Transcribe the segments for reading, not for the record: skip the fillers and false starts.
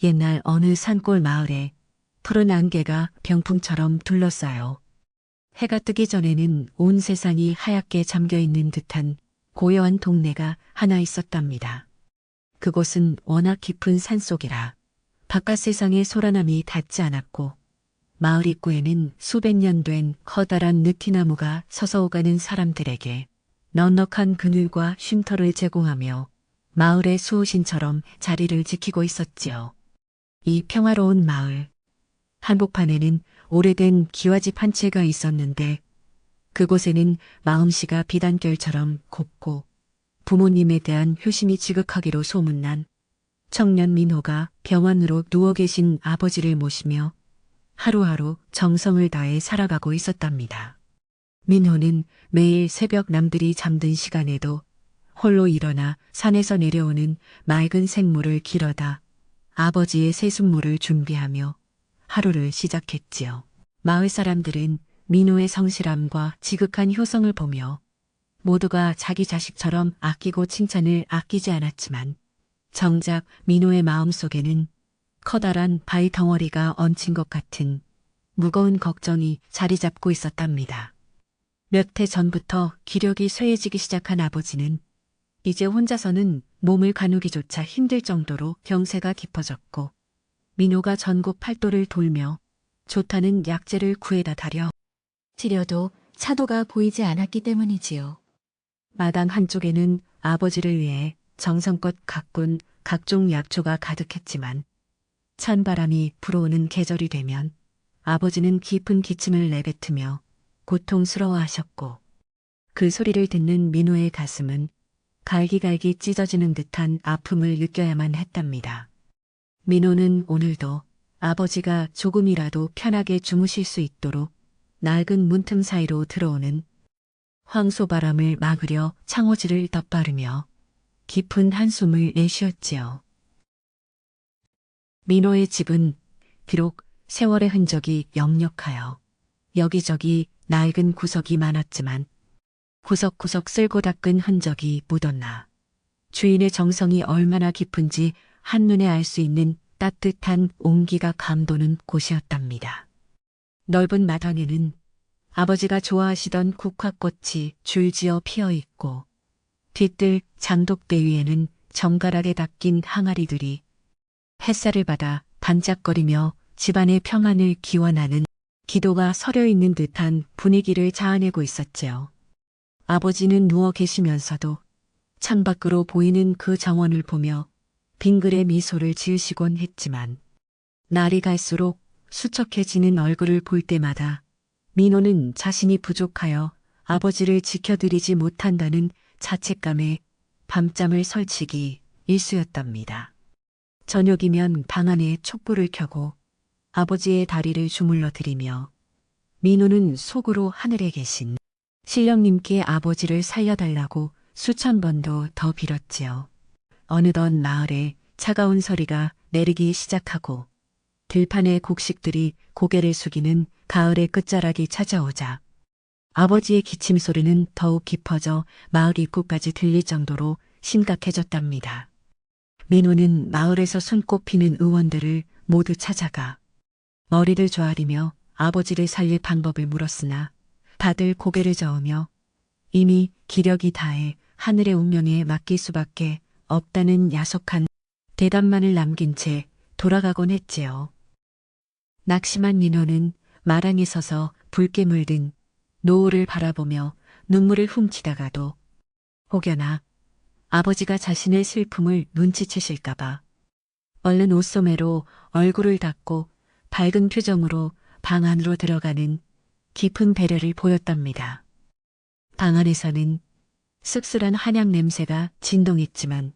옛날 어느 산골 마을에 푸른 안개가 병풍처럼 둘러싸여 해가 뜨기 전에는 온 세상이 하얗게 잠겨있는 듯한 고요한 동네가 하나 있었답니다. 그곳은 워낙 깊은 산속이라 바깥 세상의 소란함이 닿지 않았고 마을 입구에는 수백 년 된 커다란 느티나무가 서서 오가는 사람들에게 넉넉한 그늘과 쉼터를 제공하며 마을의 수호신처럼 자리를 지키고 있었지요. 이 평화로운 마을, 한복판에는 오래된 기와집 한 채가 있었는데 그곳에는 마음씨가 비단결처럼 곱고 부모님에 대한 효심이 지극하기로 소문난 청년 민호가 병원으로 누워 계신 아버지를 모시며 하루하루 정성을 다해 살아가고 있었답니다. 민호는 매일 새벽 남들이 잠든 시간에도 홀로 일어나 산에서 내려오는 맑은 생물을 길어다 아버지의 세숫물을 준비하며 하루를 시작했지요. 마을 사람들은 민호의 성실함과 지극한 효성을 보며 모두가 자기 자식처럼 아끼고 칭찬을 아끼지 않았지만 정작 민호의 마음속에는 커다란 바위 덩어리가 얹힌 것 같은 무거운 걱정이 자리 잡고 있었답니다. 몇 해 전부터 기력이 쇠해지기 시작한 아버지는 이제 혼자서는 몸을 가누기조차 힘들 정도로 병세가 깊어졌고 민호가 전국 팔도를 돌며 좋다는 약재를 구해다 달여 치려도 차도가 보이지 않았기 때문이지요. 마당 한쪽에는 아버지를 위해 정성껏 가꾼 각종 약초가 가득했지만 찬바람이 불어오는 계절이 되면 아버지는 깊은 기침을 내뱉으며 고통스러워하셨고 그 소리를 듣는 민호의 가슴은 갈기갈기 찢어지는 듯한 아픔을 느껴야만 했답니다. 민호는 오늘도 아버지가 조금이라도 편하게 주무실 수 있도록 낡은 문틈 사이로 들어오는 황소바람을 막으려 창호지를 덧바르며 깊은 한숨을 내쉬었지요. 민호의 집은 비록 세월의 흔적이 역력하여 여기저기 낡은 구석이 많았지만 구석구석 쓸고 닦은 흔적이 묻었나 주인의 정성이 얼마나 깊은지 한눈에 알 수 있는 따뜻한 온기가 감도는 곳이었답니다. 넓은 마당에는 아버지가 좋아하시던 국화꽃이 줄지어 피어있고 뒤뜰 장독대 위에는 정갈하게 닦인 항아리들이 햇살을 받아 반짝거리며 집안의 평안을 기원하는 기도가 서려 있는 듯한 분위기를 자아내고 있었지요. 아버지는 누워 계시면서도 창밖으로 보이는 그 정원을 보며 빙글의 미소를 지으시곤 했지만 날이 갈수록 수척해지는 얼굴을 볼 때마다 민호는 자신이 부족하여 아버지를 지켜드리지 못한다는 자책감에 밤잠을 설치기 일쑤였답니다. 저녁이면 방 안에 촛불을 켜고 아버지의 다리를 주물러 드리며 민호는 속으로 하늘에 계신 신령님께 아버지를 살려달라고 수천 번도 더 빌었지요. 어느덧 마을에 차가운 서리가 내리기 시작하고 들판의 곡식들이 고개를 숙이는 가을의 끝자락이 찾아오자 아버지의 기침 소리는 더욱 깊어져 마을 입구까지 들릴 정도로 심각해졌답니다. 민호는 마을에서 손꼽히는 의원들을 모두 찾아가 머리를 조아리며 아버지를 살릴 방법을 물었으나 다들 고개를 저으며 이미 기력이 다해 하늘의 운명에 맡길 수밖에 없다는 야속한 대답만을 남긴 채 돌아가곤 했지요. 낙심한 민호는 마당에 서서 붉게 물든 노을을 바라보며 눈물을 훔치다가도 혹여나 아버지가 자신의 슬픔을 눈치채실까봐 얼른 옷소매로 얼굴을 닦고 밝은 표정으로 방 안으로 들어가는 깊은 배려를 보였답니다. 방 안에서는 씁쓸한 한약 냄새가 진동했지만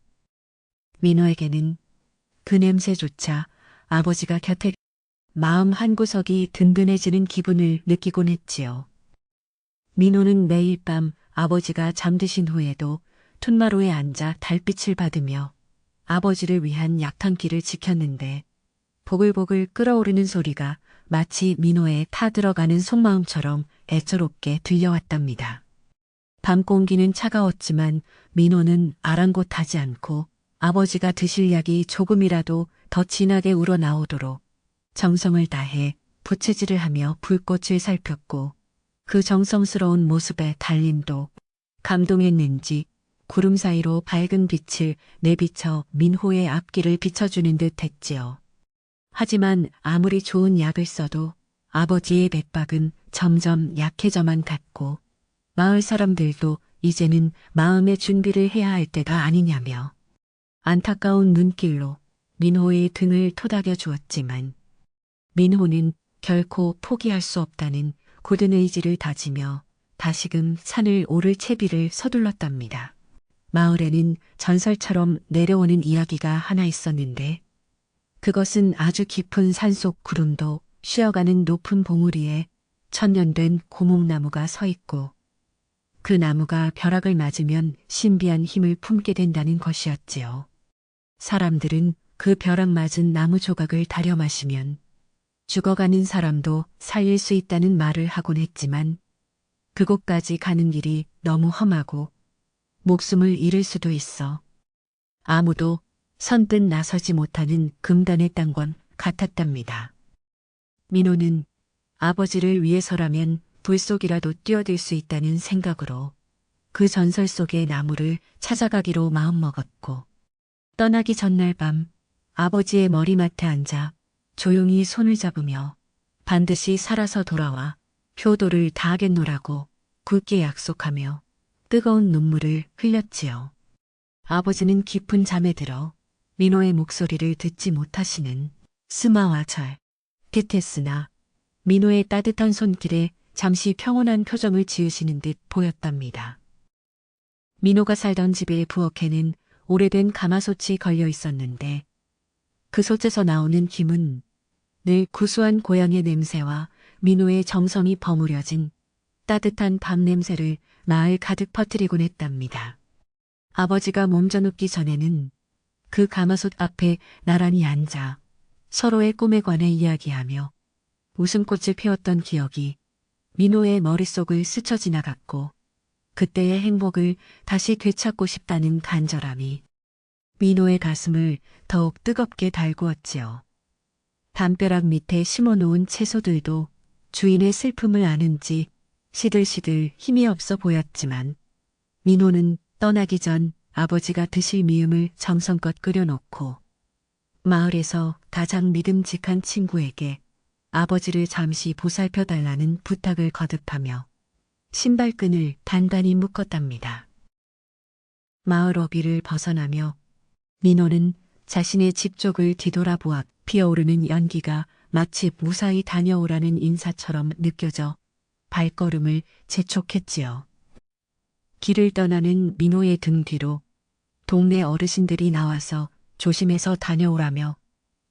민호에게는 그 냄새조차 아버지가 곁에 마음 한구석이 든든해지는 기분을 느끼곤 했지요. 민호는 매일 밤 아버지가 잠드신 후에도 툇마루에 앉아 달빛을 받으며 아버지를 위한 약탕기를 지켰는데 보글보글 끓어오르는 소리가 마치 민호의 타들어가는 속마음처럼 애처롭게 들려왔답니다. 밤 공기는 차가웠지만 민호는 아랑곳하지 않고 아버지가 드실 약이 조금이라도 더 진하게 우러나오도록 정성을 다해 부채질을 하며 불꽃을 살폈고 그 정성스러운 모습의 달림도 감동했는지 구름 사이로 밝은 빛을 내비쳐 민호의 앞길을 비춰주는 듯 했지요. 하지만 아무리 좋은 약을 써도 아버지의 맥박은 점점 약해져만 갔고 마을 사람들도 이제는 마음의 준비를 해야 할 때가 아니냐며 안타까운 눈길로 민호의 등을 토닥여 주었지만 민호는 결코 포기할 수 없다는 굳은 의지를 다지며 다시금 산을 오를 채비를 서둘렀답니다. 마을에는 전설처럼 내려오는 이야기가 하나 있었는데 그것은 아주 깊은 산속 구름도 쉬어가는 높은 봉우리에 천년된 고목나무가 서 있고 그 나무가 벼락을 맞으면 신비한 힘을 품게 된다는 것이었지요. 사람들은 그 벼락 맞은 나무 조각을 다려 마시면 죽어가는 사람도 살릴 수 있다는 말을 하곤 했지만 그곳까지 가는 길이 너무 험하고 목숨을 잃을 수도 있어 아무도 선뜻 나서지 못하는 금단의 땅과 같았답니다. 민호는 아버지를 위해서라면 불 속이라도 뛰어들 수 있다는 생각으로 그 전설 속의 나무를 찾아가기로 마음먹었고 떠나기 전날 밤 아버지의 머리맡에 앉아 조용히 손을 잡으며 반드시 살아서 돌아와 효도를 다하겠노라고 굳게 약속하며 뜨거운 눈물을 흘렸지요. 아버지는 깊은 잠에 들어 민호의 목소리를 듣지 못하시는 스마와 절 끝했으나 민호의 따뜻한 손길에 잠시 평온한 표정을 지으시는 듯 보였답니다. 민호가 살던 집의 부엌에는 오래된 가마솥이 걸려 있었는데 그 솥에서 나오는 김은 늘 구수한 고향의 냄새와 민호의 정성이 버무려진 따뜻한 밥 냄새를 마을 가득 퍼뜨리곤 했답니다. 아버지가 몸져 눕기 전에는 그 가마솥 앞에 나란히 앉아 서로의 꿈에 관해 이야기하며 웃음꽃을 피웠던 기억이 민호의 머릿속을 스쳐 지나갔고 그때의 행복을 다시 되찾고 싶다는 간절함이 민호의 가슴을 더욱 뜨겁게 달구었지요. 담벼락 밑에 심어놓은 채소들도 주인의 슬픔을 아는지 시들시들 힘이 없어 보였지만 민호는 떠나기 전 아버지가 드실 미음을 정성껏 끓여놓고 마을에서 가장 믿음직한 친구에게 아버지를 잠시 보살펴달라는 부탁을 거듭하며 신발끈을 단단히 묶었답니다. 마을 어귀를 벗어나며 민호는 자신의 집 쪽을 뒤돌아보아 피어오르는 연기가 마치 무사히 다녀오라는 인사처럼 느껴져 발걸음을 재촉했지요. 길을 떠나는 민호의 등 뒤로 동네 어르신들이 나와서 조심해서 다녀오라며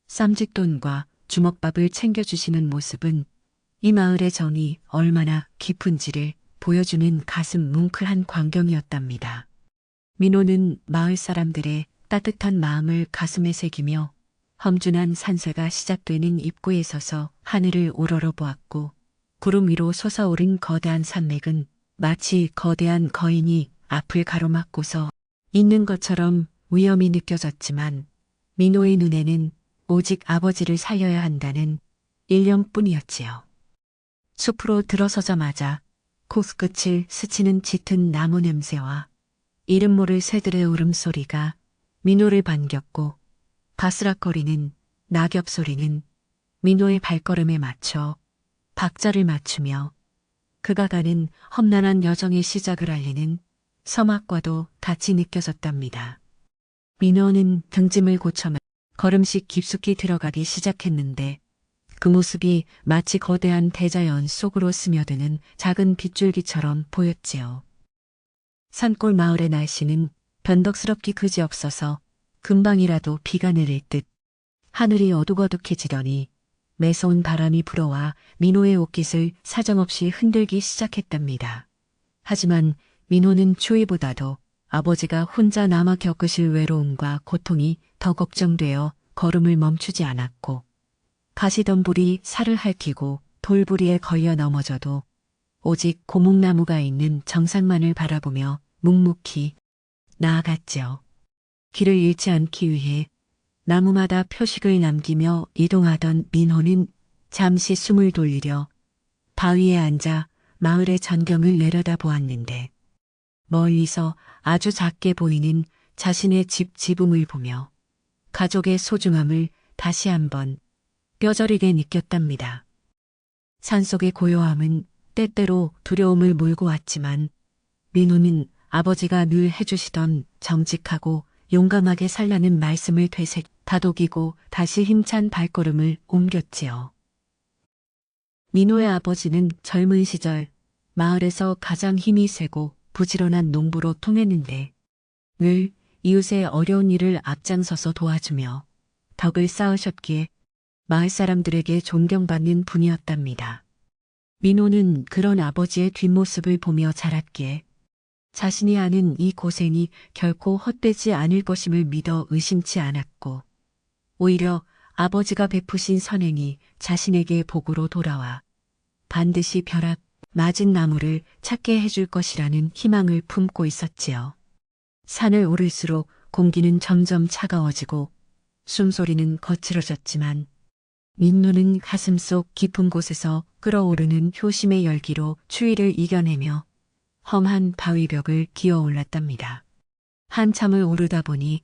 쌈짓돈과 주먹밥을 챙겨주시는 모습은 이 마을의 정이 얼마나 깊은지를 보여주는 가슴 뭉클한 광경이었답니다. 민호는 마을 사람들의 따뜻한 마음을 가슴에 새기며 험준한 산세가 시작되는 입구에 서서 하늘을 우러러보았고 구름 위로 솟아오른 거대한 산맥은 마치 거대한 거인이 앞을 가로막고서 있는 것처럼 위험이 느껴졌지만 민호의 눈에는 오직 아버지를 살려야 한다는 일념뿐이었지요. 숲으로 들어서자마자 코끝을 스치는 짙은 나무 냄새와 이름 모를 새들의 울음소리가 민호를 반겼고 바스락거리는 낙엽 소리는 민호의 발걸음에 맞춰 박자를 맞추며 그가 가는 험난한 여정의 시작을 알리는 서막과도 같이 느껴졌답니다. 민호는 등짐을 고쳐만 걸음씩 깊숙이 들어가기 시작했는데 그 모습이 마치 거대한 대자연 속으로 스며드는 작은 빗줄기처럼 보였지요. 산골 마을의 날씨는 변덕스럽기 그지없어서 금방이라도 비가 내릴 듯 하늘이 어둑어둑해지더니 매서운 바람이 불어와 민호의 옷깃을 사정없이 흔들기 시작했답니다. 하지만 민호는 추위보다도 아버지가 혼자 남아 겪으실 외로움과 고통이 더 걱정되어 걸음을 멈추지 않았고 가시덤불이 살을 핥히고 돌부리에 걸려 넘어져도 오직 고목나무가 있는 정상만을 바라보며 묵묵히 나아갔죠. 길을 잃지 않기 위해 나무마다 표식을 남기며 이동하던 민호는 잠시 숨을 돌리려 바위에 앉아 마을의 전경을 내려다 보았는데 멀리서 아주 작게 보이는 자신의 집 지붕을 보며 가족의 소중함을 다시 한번 뼈저리게 느꼈답니다. 산속의 고요함은 때때로 두려움을 몰고 왔지만 민호는 아버지가 늘 해주시던 정직하고 용감하게 살라는 말씀을 되새겨 다독이고 다시 힘찬 발걸음을 옮겼지요. 민호의 아버지는 젊은 시절 마을에서 가장 힘이 세고 부지런한 농부로 통했는데 늘 이웃의 어려운 일을 앞장서서 도와주며 덕을 쌓으셨기에 마을 사람들에게 존경받는 분이었답니다. 민호는 그런 아버지의 뒷모습을 보며 자랐기에 자신이 하는 이 고생이 결코 헛되지 않을 것임을 믿어 의심치 않았고 오히려 아버지가 베푸신 선행이 자신에게 복으로 돌아와 반드시 벼락 맞은 나무를 찾게 해줄 것이라는 희망을 품고 있었지요. 산을 오를수록 공기는 점점 차가워지고 숨소리는 거칠어졌지만 민호는 가슴속 깊은 곳에서 끓어오르는 효심의 열기로 추위를 이겨내며 험한 바위벽을 기어 올랐답니다. 한참을 오르다 보니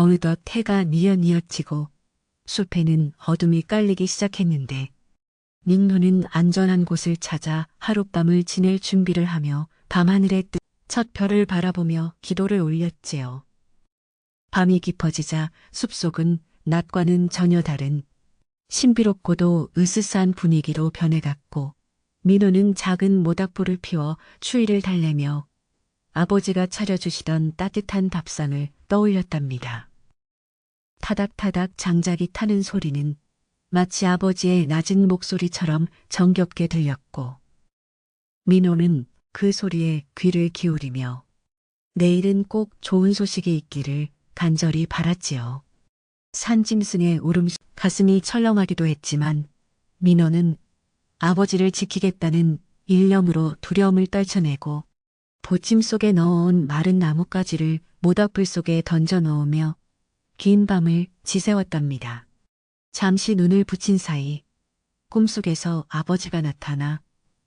어느덧 해가 뉘엿뉘엿 지고 숲에는 어둠이 깔리기 시작했는데 민호는 안전한 곳을 찾아 하룻밤을 지낼 준비를 하며 밤하늘의 첫 별을 바라보며 기도를 올렸지요. 밤이 깊어지자 숲속은 낮과는 전혀 다른 신비롭고도 으스스한 분위기로 변해갔고 민호는 작은 모닥불을 피워 추위를 달래며 아버지가 차려주시던 따뜻한 밥상을 떠올렸답니다. 타닥타닥 장작이 타는 소리는 마치 아버지의 낮은 목소리처럼 정겹게 들렸고 민호는 그 소리에 귀를 기울이며 내일은 꼭 좋은 소식이 있기를 간절히 바랐지요. 산짐승의 울음소리 가슴이 철렁하기도 했지만 민호는 아버지를 지키겠다는 일념으로 두려움을 떨쳐내고 보침 속에 넣어온 마른 나뭇가지를 모닥불 속에 던져 넣으며 긴 밤을 지새웠답니다. 잠시 눈을 붙인 사이 꿈속에서 아버지가 나타나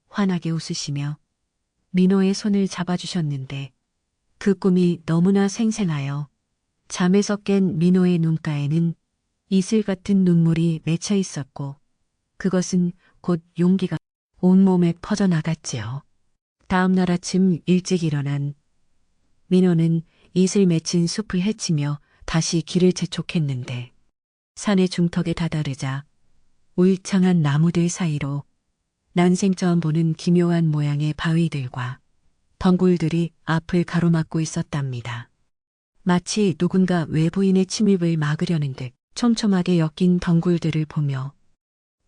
환하게 웃으시며 민호의 손을 잡아주셨는데 그 꿈이 너무나 생생하여 잠에서 깬 민호의 눈가에는 이슬 같은 눈물이 맺혀 있었고 그것은 곧 용기가 온몸에 퍼져나갔지요. 다음 날 아침 일찍 일어난 민호는 이슬 맺힌 숲을 헤치며 다시 길을 재촉했는데 산의 중턱에 다다르자 울창한 나무들 사이로 난생 처음 보는 기묘한 모양의 바위들과 덩굴들이 앞을 가로막고 있었답니다. 마치 누군가 외부인의 침입을 막으려는 듯 촘촘하게 엮인 덩굴들을 보며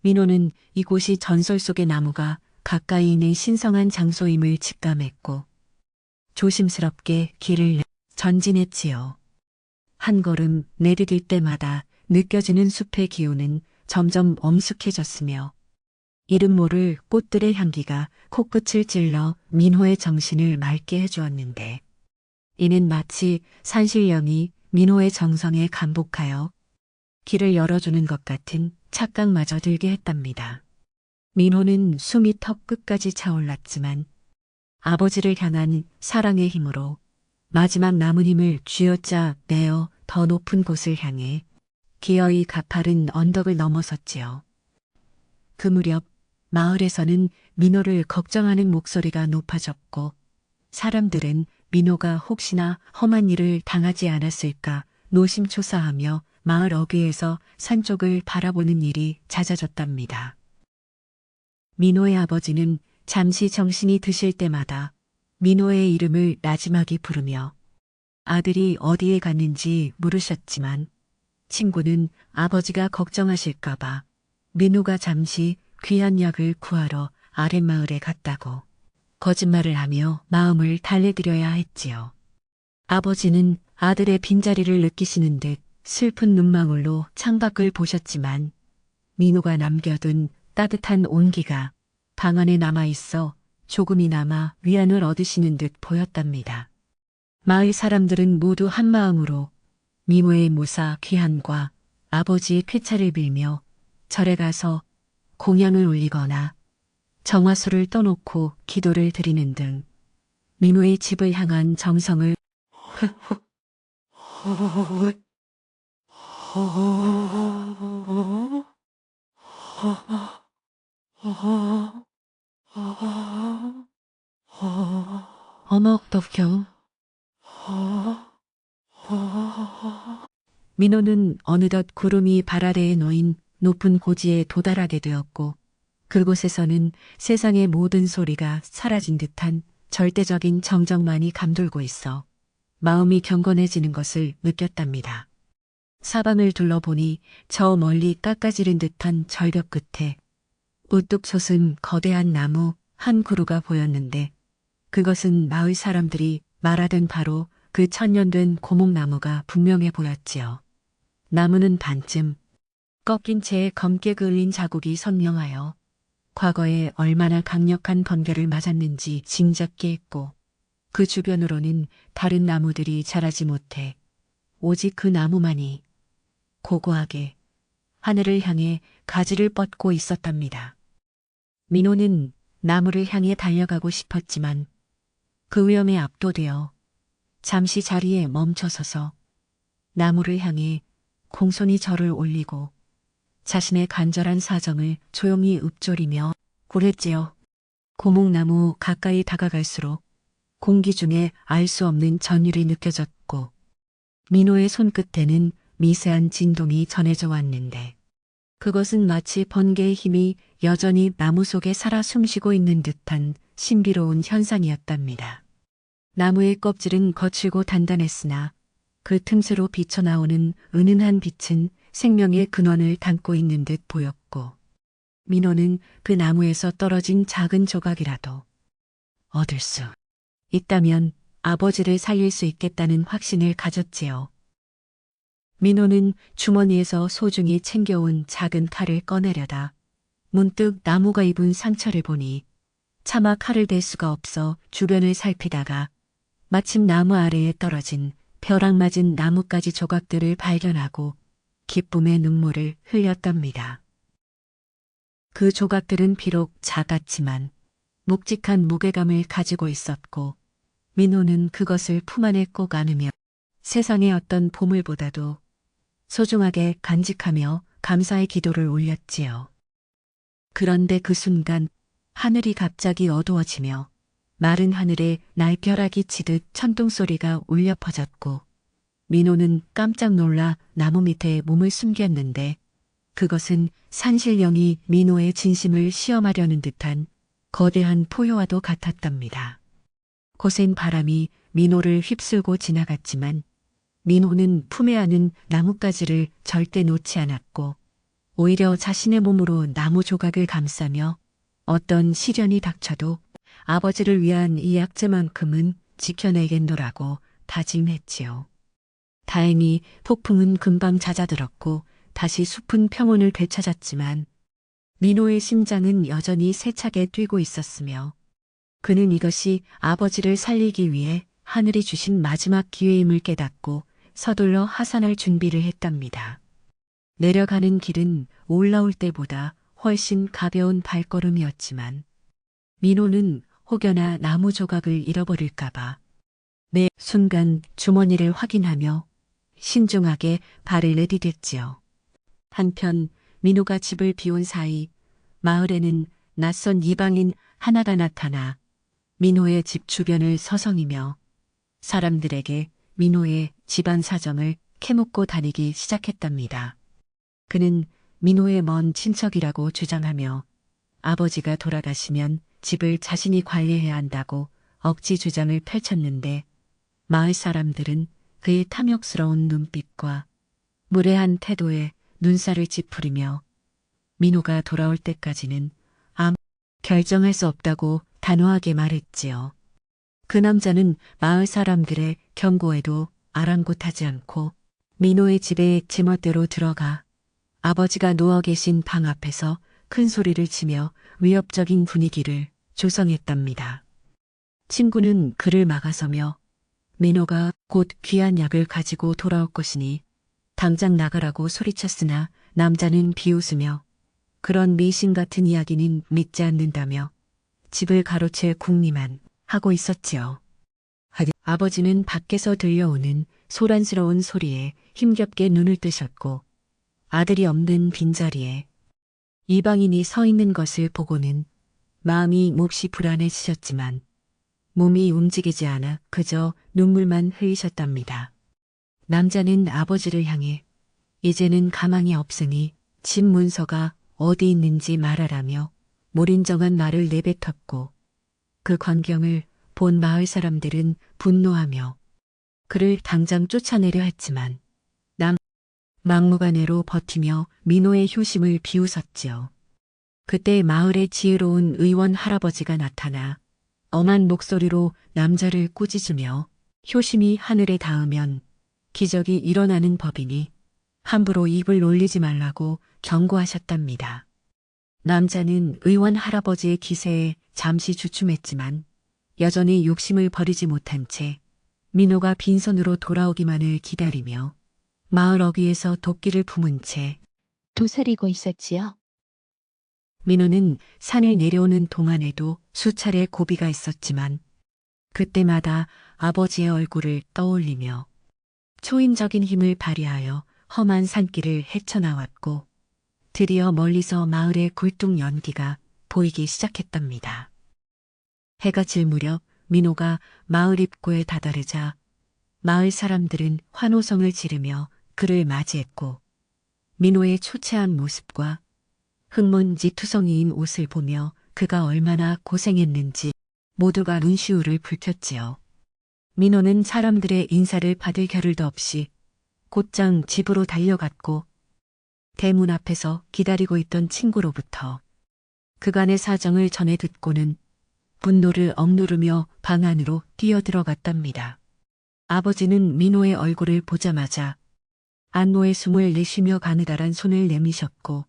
민호는 이곳이 전설 속의 나무가 가까이 있는 신성한 장소임을 직감했고 조심스럽게 길을 전진했지요. 한 걸음 내디딜 때마다 느껴지는 숲의 기운은 점점 엄숙해졌으며 이름 모를 꽃들의 향기가 코끝을 찔러 민호의 정신을 맑게 해주었는데 이는 마치 산신령이 민호의 정성에 감복하여 길을 열어주는 것 같은 착각마저 들게 했답니다. 민호는 숨이 턱 끝까지 차올랐지만 아버지를 향한 사랑의 힘으로 마지막 남은 힘을 쥐어짜 내어 더 높은 곳을 향해 기어이 가파른 언덕을 넘어섰지요. 그 무렵 마을에서는 민호를 걱정하는 목소리가 높아졌고 사람들은 민호가 혹시나 험한 일을 당하지 않았을까 노심초사하며 마을 어귀에서 산 쪽을 바라보는 일이 잦아졌답니다. 민호의 아버지는 잠시 정신이 드실 때마다 민호의 이름을 나지막이 부르며 아들이 어디에 갔는지 물으셨지만 친구는 아버지가 걱정하실까봐 민호가 잠시 귀한 약을 구하러 아랫마을에 갔다고 거짓말을 하며 마음을 달래드려야 했지요. 아버지는 아들의 빈자리를 느끼시는 듯 슬픈 눈망울로 창밖을 보셨지만 민호가 남겨둔 따뜻한 온기가 방 안에 남아있어 조금이나마 위안을 얻으시는 듯 보였답니다. 마을 사람들은 모두 한마음으로 민호의 무사 귀환과 아버지의 쾌차를 빌며 절에 가서 공양을 올리거나 정화수를 떠놓고 기도를 드리는 등 민호의 집을 향한 정성을 어머 덕경 민호는 어느덧 구름이 발 아래에 놓인 높은 고지에 도달하게 되었고 그곳에서는 세상의 모든 소리가 사라진 듯한 절대적인 정적만이 감돌고 있어 마음이 경건해지는 것을 느꼈답니다. 사방을 둘러보니 저 멀리 깎아지른 듯한 절벽 끝에 우뚝 솟은 거대한 나무 한 그루가 보였는데 그것은 마을 사람들이 말하던 바로 그 천년된 고목나무가 분명해 보였지요. 나무는 반쯤 꺾인 채 검게 그을린 자국이 선명하여 과거에 얼마나 강력한 번개를 맞았는지 짐작게 했고 그 주변으로는 다른 나무들이 자라지 못해 오직 그 나무만이 고고하게 하늘을 향해 가지를 뻗고 있었답니다. 민호는 나무를 향해 달려가고 싶었지만 그 위험에 압도되어 잠시 자리에 멈춰서서 나무를 향해 공손히 절을 올리고 자신의 간절한 사정을 조용히 읊조리며 그랬지요. 고목나무 가까이 다가갈수록 공기 중에 알 수 없는 전율이 느껴졌고 민호의 손끝에는 미세한 진동이 전해져 왔는데 그것은 마치 번개의 힘이 여전히 나무 속에 살아 숨쉬고 있는 듯한 신비로운 현상이었답니다. 나무의 껍질은 거칠고 단단했으나 그 틈새로 비쳐나오는 은은한 빛은 생명의 근원을 담고 있는 듯 보였고 민호는 그 나무에서 떨어진 작은 조각이라도 얻을 수 있다면 아버지를 살릴 수 있겠다는 확신을 가졌지요. 민호는 주머니에서 소중히 챙겨온 작은 칼을 꺼내려다 문득 나무가 입은 상처를 보니 차마 칼을 댈 수가 없어 주변을 살피다가 마침 나무 아래에 떨어진 벼락 맞은 나뭇가지 조각들을 발견하고 기쁨의 눈물을 흘렸답니다. 그 조각들은 비록 작았지만 묵직한 무게감을 가지고 있었고 민호는 그것을 품 안에 꼭 안으며 세상의 어떤 보물보다도 소중하게 간직하며 감사의 기도를 올렸지요. 그런데 그 순간 하늘이 갑자기 어두워지며 마른 하늘에 날벼락이 치듯 천둥소리가 울려 퍼졌고 민호는 깜짝 놀라 나무 밑에 몸을 숨겼는데 그것은 산신령이 민호의 진심을 시험하려는 듯한 거대한 포효와도 같았답니다. 거센 바람이 민호를 휩쓸고 지나갔지만 민호는 품에 안은 나뭇가지를 절대 놓지 않았고 오히려 자신의 몸으로 나무 조각을 감싸며 어떤 시련이 닥쳐도 아버지를 위한 이 약재만큼은 지켜내겠노라고 다짐했지요. 다행히 폭풍은 금방 잦아들었고 다시 숲은 평온을 되찾았지만 민호의 심장은 여전히 세차게 뛰고 있었으며 그는 이것이 아버지를 살리기 위해 하늘이 주신 마지막 기회임을 깨닫고 서둘러 하산할 준비를 했답니다. 내려가는 길은 올라올 때보다 훨씬 가벼운 발걸음이었지만 민호는 혹여나 나무 조각을 잃어버릴까봐 매 순간 주머니를 확인하며 신중하게 발을 내디뎠지요. 한편 민호가 집을 비운 사이 마을에는 낯선 이방인 하나가 나타나 민호의 집 주변을 서성이며 사람들에게 민호의 집안 사정을 캐묻고 다니기 시작했답니다. 그는 민호의 먼 친척이라고 주장하며 아버지가 돌아가시면 집을 자신이 관리해야 한다고 억지 주장을 펼쳤는데 마을 사람들은 그의 탐욕스러운 눈빛과 무례한 태도에 눈살을 찌푸리며 민호가 돌아올 때까지는 아무 결정할 수 없다고 단호하게 말했지요. 그 남자는 마을 사람들의 경고에도 아랑곳하지 않고 민호의 집에 제멋대로 들어가 아버지가 누워 계신 방 앞에서 큰 소리를 치며 위협적인 분위기를 조성했답니다. 친구는 그를 막아서며 민호가 곧 귀한 약을 가지고 돌아올 것이니 당장 나가라고 소리쳤으나 남자는 비웃으며 그런 미신 같은 이야기는 믿지 않는다며 집을 가로채 궁리만 하고 있었지요. 아버지는 밖에서 들려오는 소란스러운 소리에 힘겹게 눈을 뜨셨고 아들이 없는 빈자리에 이방인이 서 있는 것을 보고는 마음이 몹시 불안해지셨지만 몸이 움직이지 않아 그저 눈물만 흘리셨답니다. 남자는 아버지를 향해 이제는 가망이 없으니 집 문서가 어디 있는지 말하라며 몰인정한 말을 내뱉었고 그 광경을 본 마을 사람들은 분노하며 그를 당장 쫓아내려 했지만 막무가내로 버티며 민호의 효심을 비웃었지요. 그때 마을에 지혜로운 의원 할아버지가 나타나 엄한 목소리로 남자를 꾸짖으며 효심이 하늘에 닿으면 기적이 일어나는 법이니 함부로 입을 놀리지 말라고 경고하셨답니다. 남자는 의원 할아버지의 기세에 잠시 주춤했지만 여전히 욕심을 버리지 못한 채 민호가 빈손으로 돌아오기만을 기다리며 마을 어귀에서 도끼를 품은 채 도사리고 있었지요. 민호는 산을 내려오는 동안에도 수차례 고비가 있었지만 그때마다 아버지의 얼굴을 떠올리며 초인적인 힘을 발휘하여 험한 산길을 헤쳐나왔고 드디어 멀리서 마을의 굴뚝 연기가 보이기 시작했답니다. 해가 질 무렵 민호가 마을 입구에 다다르자 마을 사람들은 환호성을 지르며 그를 맞이했고 민호의 초췌한 모습과 흙먼지 투성이인 옷을 보며 그가 얼마나 고생했는지 모두가 눈시울을 붉혔지요. 민호는 사람들의 인사를 받을 겨를도 없이 곧장 집으로 달려갔고 대문 앞에서 기다리고 있던 친구로부터 그간의 사정을 전해 듣고는 분노를 억누르며 방 안으로 뛰어들어갔답니다. 아버지는 민호의 얼굴을 보자마자 안모의 숨을 내쉬며 가느다란 손을 내미셨고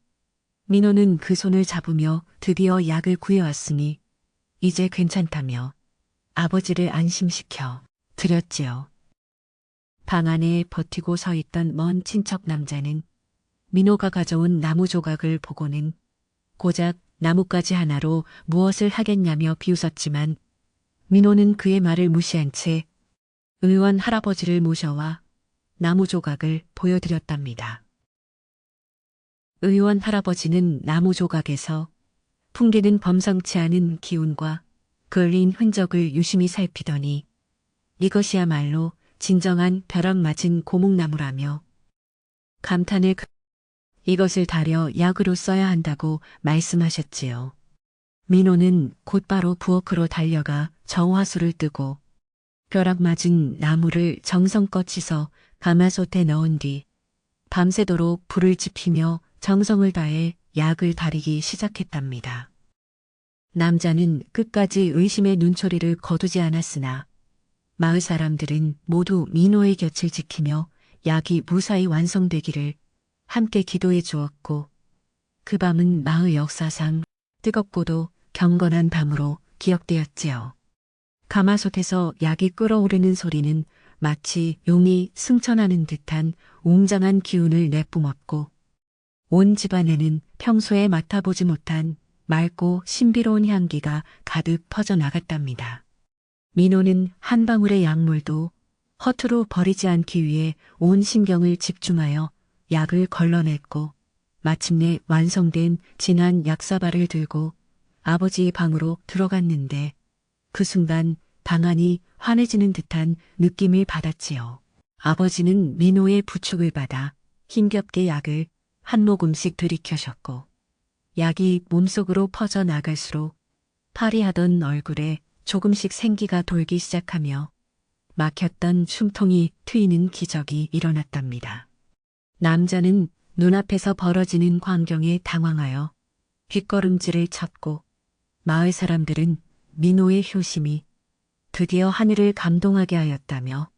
민호는 그 손을 잡으며 드디어 약을 구해왔으니 이제 괜찮다며 아버지를 안심시켜 드렸지요. 방 안에 버티고 서 있던 먼 친척 남자는 민호가 가져온 나무 조각을 보고는 고작 나뭇가지 하나로 무엇을 하겠냐며 비웃었지만 민호는 그의 말을 무시한 채 의원 할아버지를 모셔와 나무 조각을 보여드렸답니다. 의원 할아버지는 나무 조각에서 풍기는 범상치 않은 기운과 그을린 흔적을 유심히 살피더니 이것이야말로 진정한 벼락 맞은 고목나무라며 감탄을 이것을 다려 약으로 써야 한다고 말씀하셨지요. 민호는 곧바로 부엌으로 달려가 정화수를 뜨고 벼락 맞은 나무를 정성껏 씻어 가마솥에 넣은 뒤 밤새도록 불을 지피며 정성을 다해 약을 다리기 시작했답니다. 남자는 끝까지 의심의 눈초리를 거두지 않았으나 마을 사람들은 모두 민호의 곁을 지키며 약이 무사히 완성되기를 함께 기도해 주었고 그 밤은 마을 역사상 뜨겁고도 경건한 밤으로 기억되었지요. 가마솥에서 약이 끓어오르는 소리는 마치 용이 승천하는 듯한 웅장한 기운을 내뿜었고 온 집안에는 평소에 맡아보지 못한 맑고 신비로운 향기가 가득 퍼져나갔답니다. 민호는 한 방울의 약물도 허투루 버리지 않기 위해 온 신경을 집중하여 약을 걸러냈고 마침내 완성된 진한 약사발을 들고 아버지의 방으로 들어갔는데 그 순간 방 안이 환해지는 듯한 느낌을 받았지요. 아버지는 민호의 부축을 받아 힘겹게 약을 한 모금씩 들이켜셨고 약이 몸속으로 퍼져나갈수록 파리하던 얼굴에 조금씩 생기가 돌기 시작하며 막혔던 숨통이 트이는 기적이 일어났답니다. 남자는 눈앞에서 벌어지는 광경에 당황하여 뒷걸음질을 쳤고 마을 사람들은 민호의 효심이 드디어 하늘을 감동하게 하였다며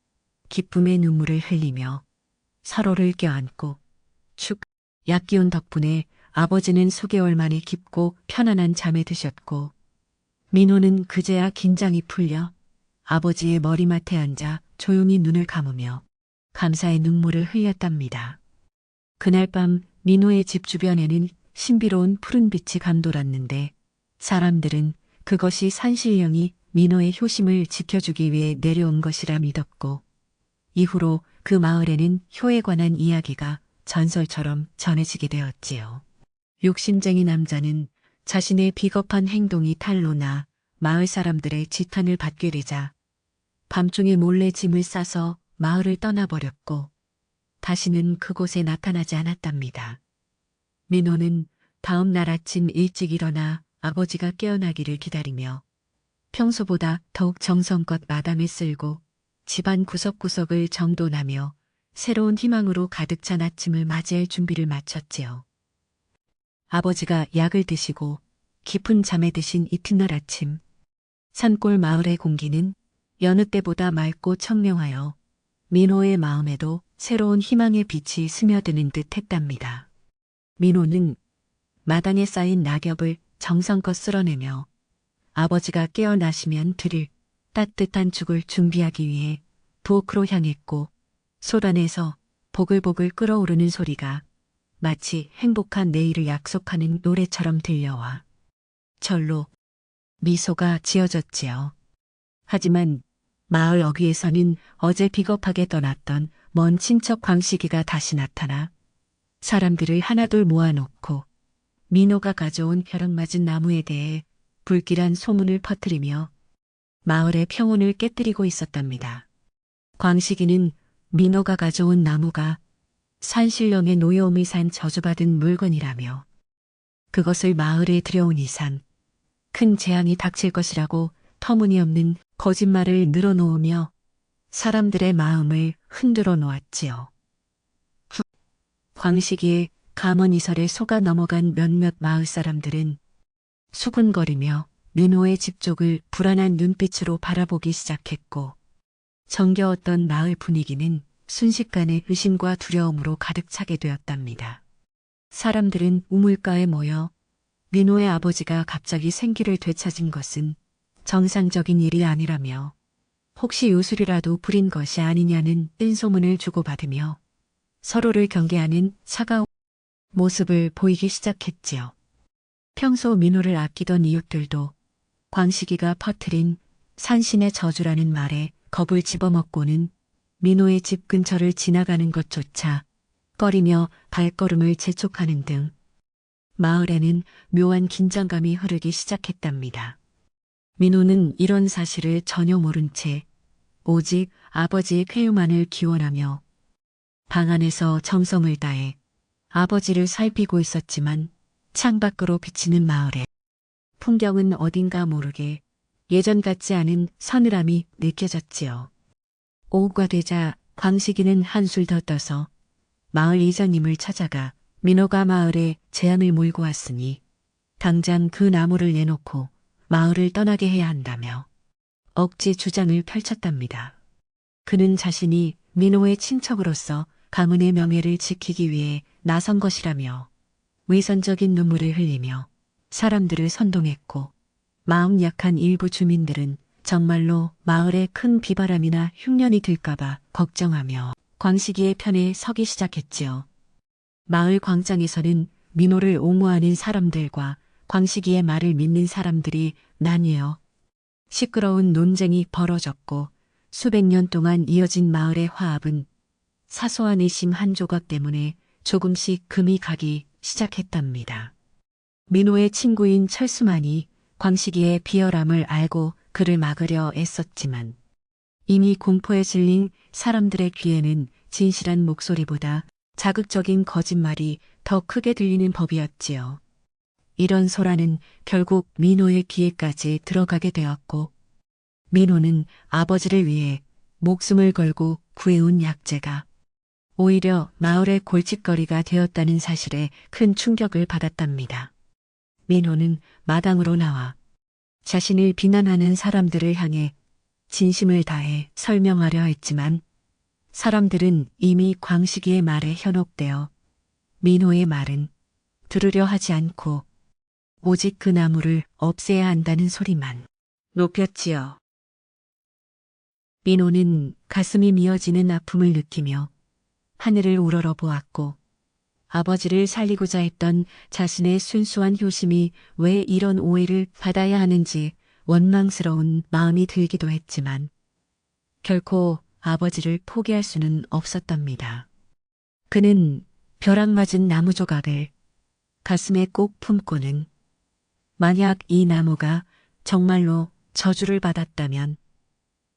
기쁨의 눈물을 흘리며 서로를 껴안고 약기운 덕분에 아버지는 수개월 만에 깊고 편안한 잠에 드셨고 민호는 그제야 긴장이 풀려 아버지의 머리맡에 앉아 조용히 눈을 감으며 감사의 눈물을 흘렸답니다. 그날 밤 민호의 집 주변에는 신비로운 푸른 빛이 감돌았는데 사람들은 그것이 산신령이 민호의 효심을 지켜주기 위해 내려온 것이라 믿었고 이후로 그 마을에는 효에 관한 이야기가 전설처럼 전해지게 되었지요. 욕심쟁이 남자는 자신의 비겁한 행동이 탄로나 마을 사람들의 지탄을 받게 되자 밤중에 몰래 짐을 싸서 마을을 떠나버렸고 다시는 그곳에 나타나지 않았답니다. 민호는 다음 날 아침 일찍 일어나 아버지가 깨어나기를 기다리며 평소보다 더욱 정성껏 마당을 쓸고 집안 구석구석을 정돈하며 새로운 희망으로 가득 찬 아침을 맞이할 준비를 마쳤지요. 아버지가 약을 드시고 깊은 잠에 드신 이튿날 아침, 산골 마을의 공기는 여느 때보다 맑고 청명하여 민호의 마음에도 새로운 희망의 빛이 스며드는 듯 했답니다. 민호는 마당에 쌓인 낙엽을 정성껏 쓸어내며 아버지가 깨어나시면 드릴 따뜻한 죽을 준비하기 위해 부엌으로 향했고 소단에서 보글보글 끓어오르는 소리가 마치 행복한 내일을 약속하는 노래처럼 들려와 절로 미소가 지어졌지요. 하지만 마을 어귀에서는 어제 비겁하게 떠났던 먼 친척 광식이가 다시 나타나 사람들을 하나둘 모아놓고 민호가 가져온 벼락 맞은 나무에 대해 불길한 소문을 퍼뜨리며 마을의 평온을 깨뜨리고 있었답니다. 광식이는 민호가 가져온 나무가 산신령의 노여움을 산 저주받은 물건이라며 그것을 마을에 들여온 이상 큰 재앙이 닥칠 것이라고 터무니없는 거짓말을 늘어놓으며 사람들의 마음을 흔들어 놓았지요. 광식이의 가문이설에 속아 넘어간 몇몇 마을 사람들은 수군거리며 민호의 집 쪽을 불안한 눈빛으로 바라보기 시작했고 정겨웠던 마을 분위기는 순식간에 의심과 두려움으로 가득 차게 되었답니다. 사람들은 우물가에 모여 민호의 아버지가 갑자기 생기를 되찾은 것은 정상적인 일이 아니라며 혹시 요술이라도 부린 것이 아니냐는 뜬소문을 주고받으며 서로를 경계하는 차가운 모습을 보이기 시작했지요. 평소 민호를 아끼던 이웃들도 광식이가 퍼뜨린 산신의 저주라는 말에 겁을 집어먹고는 민호의 집 근처를 지나가는 것조차 꺼리며 발걸음을 재촉하는 등 마을에는 묘한 긴장감이 흐르기 시작했답니다. 민호는 이런 사실을 전혀 모른 채 오직 아버지의 쾌유만을 기원하며 방 안에서 정성을 다해 아버지를 살피고 있었지만 창밖으로 비치는 마을의 풍경은 어딘가 모르게 예전 같지 않은 서늘함이 느껴졌지요. 오후가 되자 광식이는 한술 더 떠서 마을 이장님을 찾아가 민호가 마을에 재앙을 몰고 왔으니 당장 그 나무를 내놓고 마을을 떠나게 해야 한다며 억지 주장을 펼쳤답니다. 그는 자신이 민호의 친척으로서 가문의 명예를 지키기 위해 나선 것이라며 위선적인 눈물을 흘리며 사람들을 선동했고 마음 약한 일부 주민들은 정말로 마을에 큰 비바람이나 흉년이 들까봐 걱정하며 광식이의 편에 서기 시작했지요. 마을 광장에서는 민호를 옹호하는 사람들과 광식이의 말을 믿는 사람들이 나뉘어 시끄러운 논쟁이 벌어졌고 수백 년 동안 이어진 마을의 화합은 사소한 의심 한 조각 때문에 조금씩 금이 가기 시작했답니다. 민호의 친구인 철수만이 광식이의 비열함을 알고 그를 막으려 애썼지만 이미 공포에 질린 사람들의 귀에는 진실한 목소리보다 자극적인 거짓말이 더 크게 들리는 법이었지요. 이런 소란은 결국 민호의 귀에까지 들어가게 되었고 민호는 아버지를 위해 목숨을 걸고 구해온 약재가 오히려 마을의 골칫거리가 되었다는 사실에 큰 충격을 받았답니다. 민호는 마당으로 나와 자신을 비난하는 사람들을 향해 진심을 다해 설명하려 했지만 사람들은 이미 광식이의 말에 현혹되어 민호의 말은 들으려 하지 않고 오직 그 나무를 없애야 한다는 소리만 높였지요. 민호는 가슴이 미어지는 아픔을 느끼며 하늘을 우러러 보았고 아버지를 살리고자 했던 자신의 순수한 효심이 왜 이런 오해를 받아야 하는지 원망스러운 마음이 들기도 했지만 결코 아버지를 포기할 수는 없었답니다. 그는 벼락 맞은 나무 조각을 가슴에 꼭 품고는 만약 이 나무가 정말로 저주를 받았다면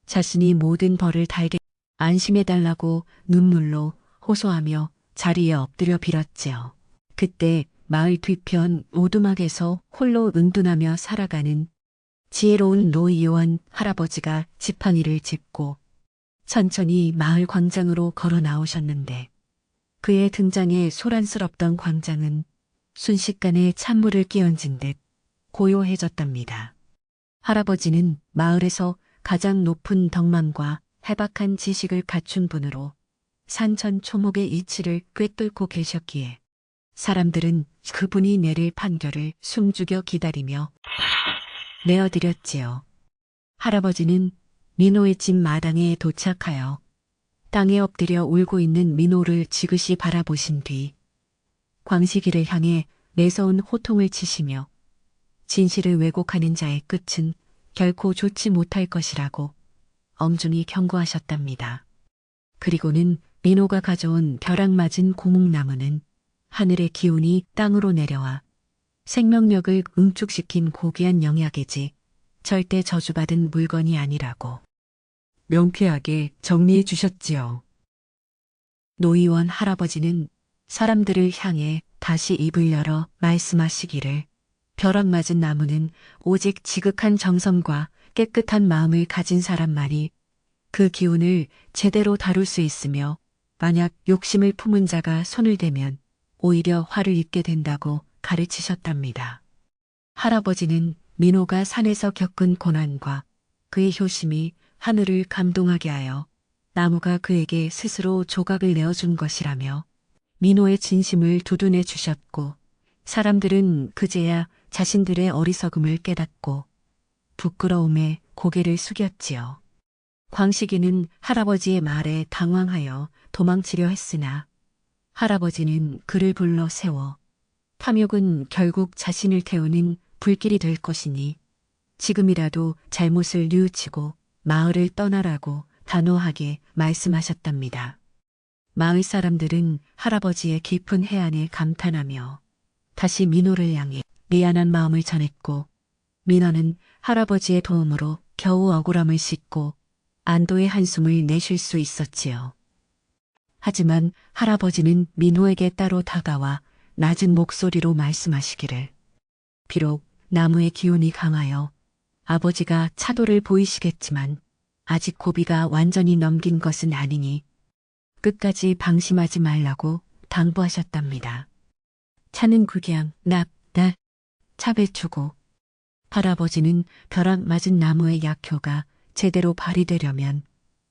자신이 모든 벌을 달게 안심해달라고 눈물로 호소하며 자리에 엎드려 빌었지요. 그때 마을 뒤편 오두막에서 홀로 은둔하며 살아가는 지혜로운 노이요한 할아버지가 지팡이를 짚고 천천히 마을 광장으로 걸어 나오셨는데 그의 등장에 소란스럽던 광장은 순식간에 찬물을 끼얹은 듯 고요해졌답니다. 할아버지는 마을에서 가장 높은 덕망과 해박한 지식을 갖춘 분으로 산천 초목의 이치를 꿰뚫고 계셨기에 사람들은 그분이 내릴 판결을 숨죽여 기다리며 내어드렸지요. 할아버지는 민호의 집 마당에 도착하여 땅에 엎드려 울고 있는 민호를 지그시 바라보신 뒤 광식이를 향해 매서운 호통을 치시며 진실을 왜곡하는 자의 끝은 결코 좋지 못할 것이라고 엄중히 경고하셨답니다. 그리고는 민호가 가져온 벼락 맞은 고목나무는 하늘의 기운이 땅으로 내려와 생명력을 응축시킨 고귀한 영약이지 절대 저주받은 물건이 아니라고 명쾌하게 정리해 주셨지요. 노의원 할아버지는 사람들을 향해 다시 입을 열어 말씀하시기를 벼락 맞은 나무는 오직 지극한 정성과 깨끗한 마음을 가진 사람만이 그 기운을 제대로 다룰 수 있으며 만약 욕심을 품은 자가 손을 대면 오히려 화를 입게 된다고 가르치셨답니다. 할아버지는 민호가 산에서 겪은 고난과 그의 효심이 하늘을 감동하게 하여 나무가 그에게 스스로 조각을 내어준 것이라며 민호의 진심을 두둔해 주셨고 사람들은 그제야 자신들의 어리석음을 깨닫고 부끄러움에 고개를 숙였지요. 광식이는 할아버지의 말에 당황하여 도망치려 했으나 할아버지는 그를 불러 세워 탐욕은 결국 자신을 태우는 불길이 될 것이니 지금이라도 잘못을 뉘우치고 마을을 떠나라고 단호하게 말씀하셨답니다. 마을 사람들은 할아버지의 깊은 해안에 감탄하며 다시 민호를 향해 미안한 마음을 전했고 민호는 할아버지의 도움으로 겨우 억울함을 씻고 안도의 한숨을 내쉴 수 있었지요. 하지만 할아버지는 민호에게 따로 다가와 낮은 목소리로 말씀하시기를 비록 나무의 기운이 강하여 아버지가 차도를 보이시겠지만 아직 고비가 완전히 넘긴 것은 아니니 끝까지 방심하지 말라고 당부하셨답니다. 차는 극양, 나 차배추고 할아버지는 벼락 맞은 나무의 약효가 제대로 발휘되려면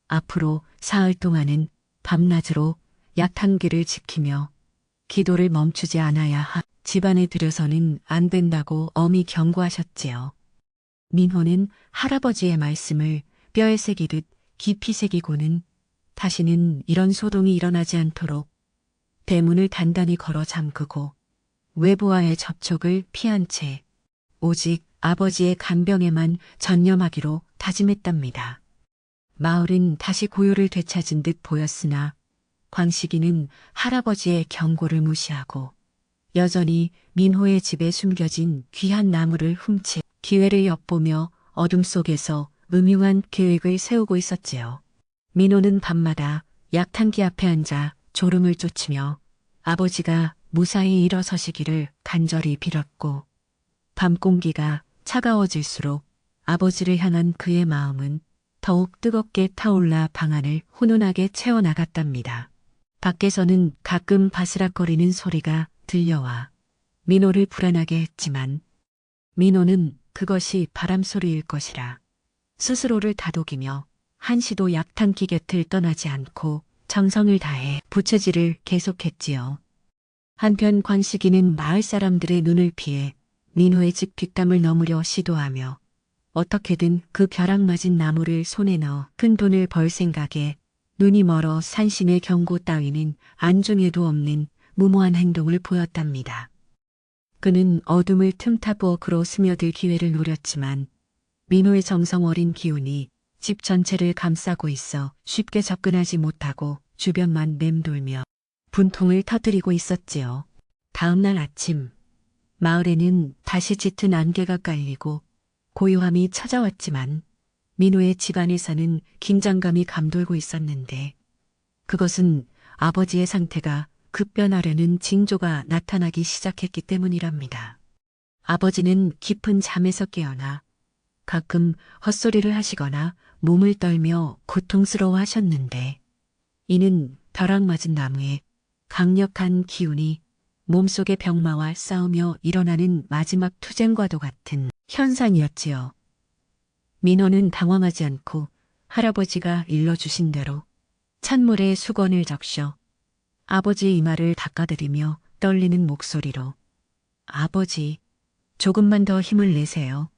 앞으로 사흘 동안은 밤낮으로 약탕기를 지키며 기도를 멈추지 않아야 집안에 들여서는 안 된다고 엄히 경고하셨지요. 민호는 할아버지의 말씀을 뼈에 새기듯 깊이 새기고는 다시는 이런 소동이 일어나지 않도록 대문을 단단히 걸어 잠그고 외부와의 접촉을 피한 채 오직 아버지의 간병에만 전념하기로 다짐했답니다. 마을은 다시 고요를 되찾은 듯 보였으나 광식이는 할아버지의 경고를 무시하고 여전히 민호의 집에 숨겨진 귀한 나무를 훔쳐 기회를 엿보며 어둠 속에서 음흉한 계획을 세우고 있었지요. 민호는 밤마다 약탕기 앞에 앉아 졸음을 쫓으며 아버지가 무사히 일어서시기를 간절히 빌었고 밤 공기가 차가워질수록 아버지를 향한 그의 마음은 더욱 뜨겁게 타올라 방 안을 훈훈하게 채워나갔답니다. 밖에서는 가끔 바스락거리는 소리가 들려와 민호를 불안하게 했지만 민호는 그것이 바람소리일 것이라 스스로를 다독이며 한시도 약탕기 곁을 떠나지 않고 정성을 다해 부채질을 계속했지요. 한편 광식이는 마을 사람들의 눈을 피해 민호의 집 뒷담을 넘으려 시도하며 어떻게든 그 벼락 맞은 나무를 손에 넣어 큰 돈을 벌 생각에 눈이 멀어 산신의 경고 따위는 안중에도 없는 무모한 행동을 보였답니다. 그는 어둠을 틈타부엌으로 스며들 기회를 노렸지만 민호의 정성 어린 기운이 집 전체를 감싸고 있어 쉽게 접근하지 못하고 주변만 맴돌며 분통을 터뜨리고 있었지요. 다음 날 아침, 마을에는 다시 짙은 안개가 깔리고 고요함이 찾아왔지만 민호의 집안에서는 긴장감이 감돌고 있었는데 그것은 아버지의 상태가 급변하려는 징조가 나타나기 시작했기 때문이랍니다. 아버지는 깊은 잠에서 깨어나 가끔 헛소리를 하시거나 몸을 떨며 고통스러워 하셨는데 이는 벼락 맞은 나무에 강력한 기운이 몸속의 병마와 싸우며 일어나는 마지막 투쟁과도 같은 현상이었지요. 민호는 당황하지 않고 할아버지가 일러주신 대로 찬물에 수건을 적셔 아버지 이마를 닦아드리며 떨리는 목소리로 아버지, 조금만 더 힘을 내세요.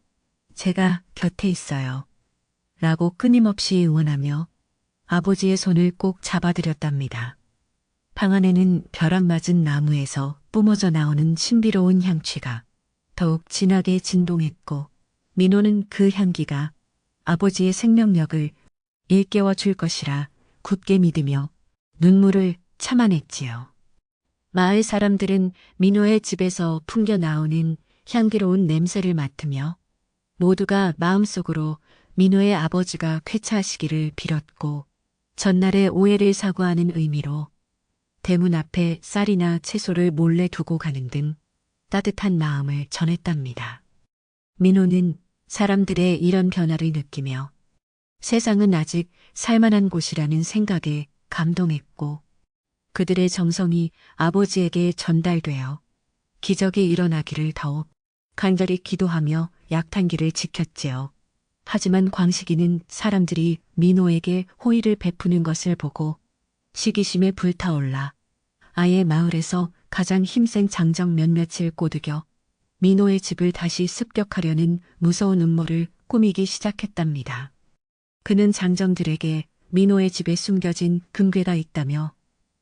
제가 곁에 있어요. 라고 끊임없이 응원하며 아버지의 손을 꼭 잡아드렸답니다. 방 안에는 벼락 맞은 나무에서 뿜어져 나오는 신비로운 향취가 더욱 진하게 진동했고 민호는 그 향기가 아버지의 생명력을 일깨워 줄 것이라 굳게 믿으며 눈물을 참아냈지요. 마을 사람들은 민호의 집에서 풍겨 나오는 향기로운 냄새를 맡으며 모두가 마음속으로 민호의 아버지가 쾌차하시기를 빌었고 전날의 오해를 사과하는 의미로 대문 앞에 쌀이나 채소를 몰래 두고 가는 등 따뜻한 마음을 전했답니다. 민호는 사람들의 이런 변화를 느끼며 세상은 아직 살만한 곳이라는 생각에 감동했고 그들의 정성이 아버지에게 전달되어 기적이 일어나기를 더욱 간절히 기도하며 약탄기를 지켰지요. 하지만 광식이는 사람들이 민호에게 호의를 베푸는 것을 보고 시기심에 불타올라 아예 마을에서 가장 힘센 장정 몇몇을 꼬드겨 민호의 집을 다시 습격하려는 무서운 음모를 꾸미기 시작했답니다. 그는 장정들에게 민호의 집에 숨겨진 금괴가 있다며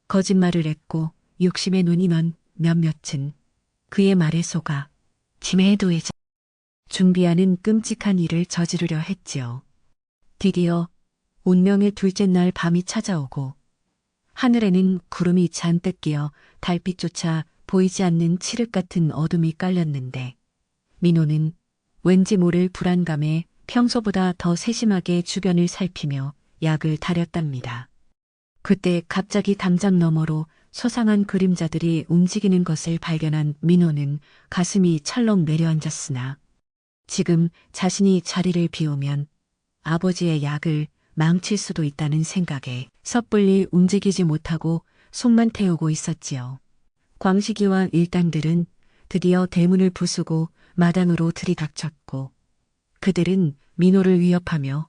거짓말을 했고 욕심에 눈이 먼 몇몇은 그의 말에 속아 짐에 도의자 준비하는 끔찍한 일을 저지르려 했지요. 드디어 운명의 둘째 날 밤이 찾아오고 하늘에는 구름이 잔뜩 끼어 달빛조차 보이지 않는 칠흑 같은 어둠이 깔렸는데 민호는 왠지 모를 불안감에 평소보다 더 세심하게 주변을 살피며 약을 다렸답니다. 그때 갑자기 담장 너머로 소상한 그림자들이 움직이는 것을 발견한 민호는 가슴이 철렁 내려앉았으나 지금 자신이 자리를 비우면 아버지의 약을 망칠 수도 있다는 생각에 섣불리 움직이지 못하고 속만 태우고 있었지요. 광식이와 일당들은 드디어 대문을 부수고 마당으로 들이닥쳤고 그들은 민호를 위협하며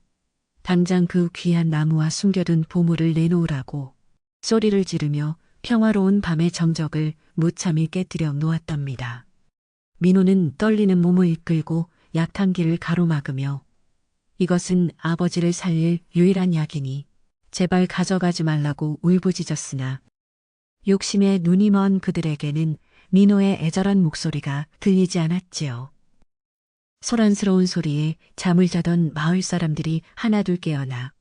당장 그 귀한 나무와 숨겨둔 보물을 내놓으라고 소리를 지르며 평화로운 밤의 정적을 무참히 깨뜨려 놓았답니다. 민호는 떨리는 몸을 이끌고 약탄기를 가로막으며 이것은 아버지를 살릴 유일한 약이니 제발 가져가지 말라고 울부짖었으나 욕심에 눈이 먼 그들에게는 민호의 애절한 목소리가 들리지 않았지요. 소란스러운 소리에 잠을 자던 마을 사람들이 하나둘 깨어나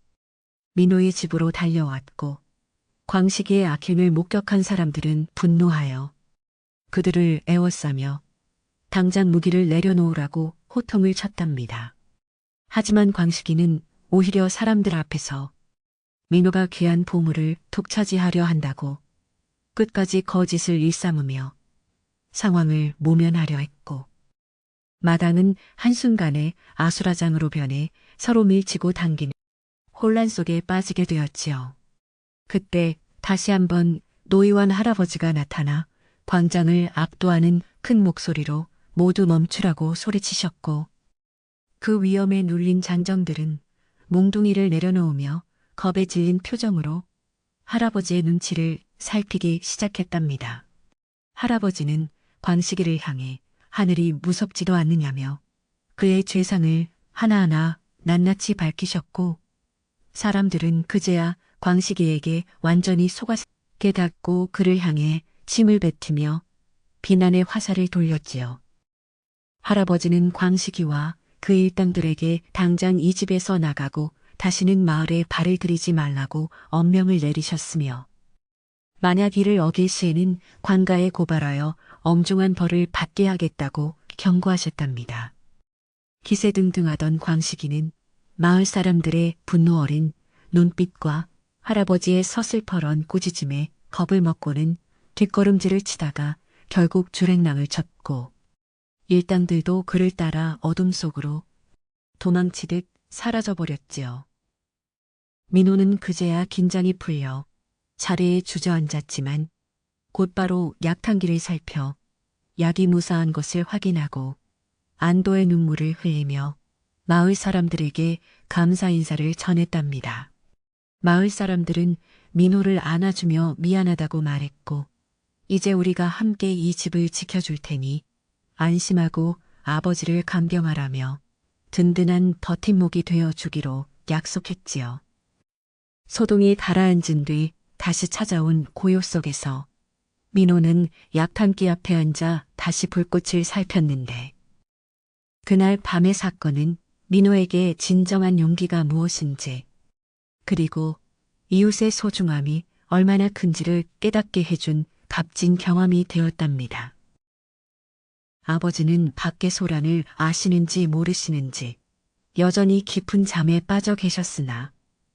민호의 집으로 달려왔고 광식이의 악행을 목격한 사람들은 분노하여 그들을 애워싸며 당장 무기를 내려놓으라고 호통을 쳤답니다. 하지만 광식이는 오히려 사람들 앞에서 민호가 귀한 보물을 독차지하려 한다고 끝까지 거짓을 일삼으며 상황을 모면하려 했고 마당은 한순간에 아수라장으로 변해 서로 밀치고 당기는 혼란 속에 빠지게 되었지요. 그때 다시 한번 노이원 할아버지가 나타나 광장을 압도하는 큰 목소리로 모두 멈추라고 소리치셨고 그 위험에 눌린 장정들은 몽둥이를 내려놓으며 겁에 질린 표정으로 할아버지의 눈치를 살피기 시작했답니다. 할아버지는 광식이를 향해 하늘이 무섭지도 않느냐며 그의 죄상을 하나하나 낱낱이 밝히셨고 사람들은 그제야 광식이에게 완전히 속아 깨닫고 그를 향해 침을 뱉으며 비난의 화살을 돌렸지요. 할아버지는 광식이와 그 일당들에게 당장 이 집에서 나가고 다시는 마을에 발을 들이지 말라고 엄명을 내리셨으며 만약 이를 어길 시에는 관가에 고발하여 엄중한 벌을 받게 하겠다고 경고하셨답니다. 기세등등하던 광식이는 마을 사람들의 분노 어린 눈빛과 할아버지의 서슬퍼런 꾸짖음에 겁을 먹고는 뒷걸음질을 치다가 결국 주랭랑을 쳤고 일당들도 그를 따라 어둠 속으로 도망치듯 사라져버렸지요. 민호는 그제야 긴장이 풀려 자리에 주저앉았지만 곧바로 약탕기를 살펴 약이 무사한 것을 확인하고 안도의 눈물을 흘리며 마을 사람들에게 감사 인사를 전했답니다. 마을 사람들은 민호를 안아주며 미안하다고 말했고 이제 우리가 함께 이 집을 지켜줄 테니 안심하고 아버지를 간병하라며 든든한 버팀목이 되어 주기로 약속했지요. 소동이 가라앉은 뒤 다시 찾아온 고요 속에서 민호는 약탕기 앞에 앉아 다시 불꽃을 살폈는데 그날 밤의 사건은 민호에게 진정한 용기가 무엇인지 그리고 이웃의 소중함이 얼마나 큰지를 깨닫게 해준 값진 경험이 되었답니다. 아버지는 밖의 소란을 아시는지 모르시는지 여전히 깊은 잠에 빠져 계셨으나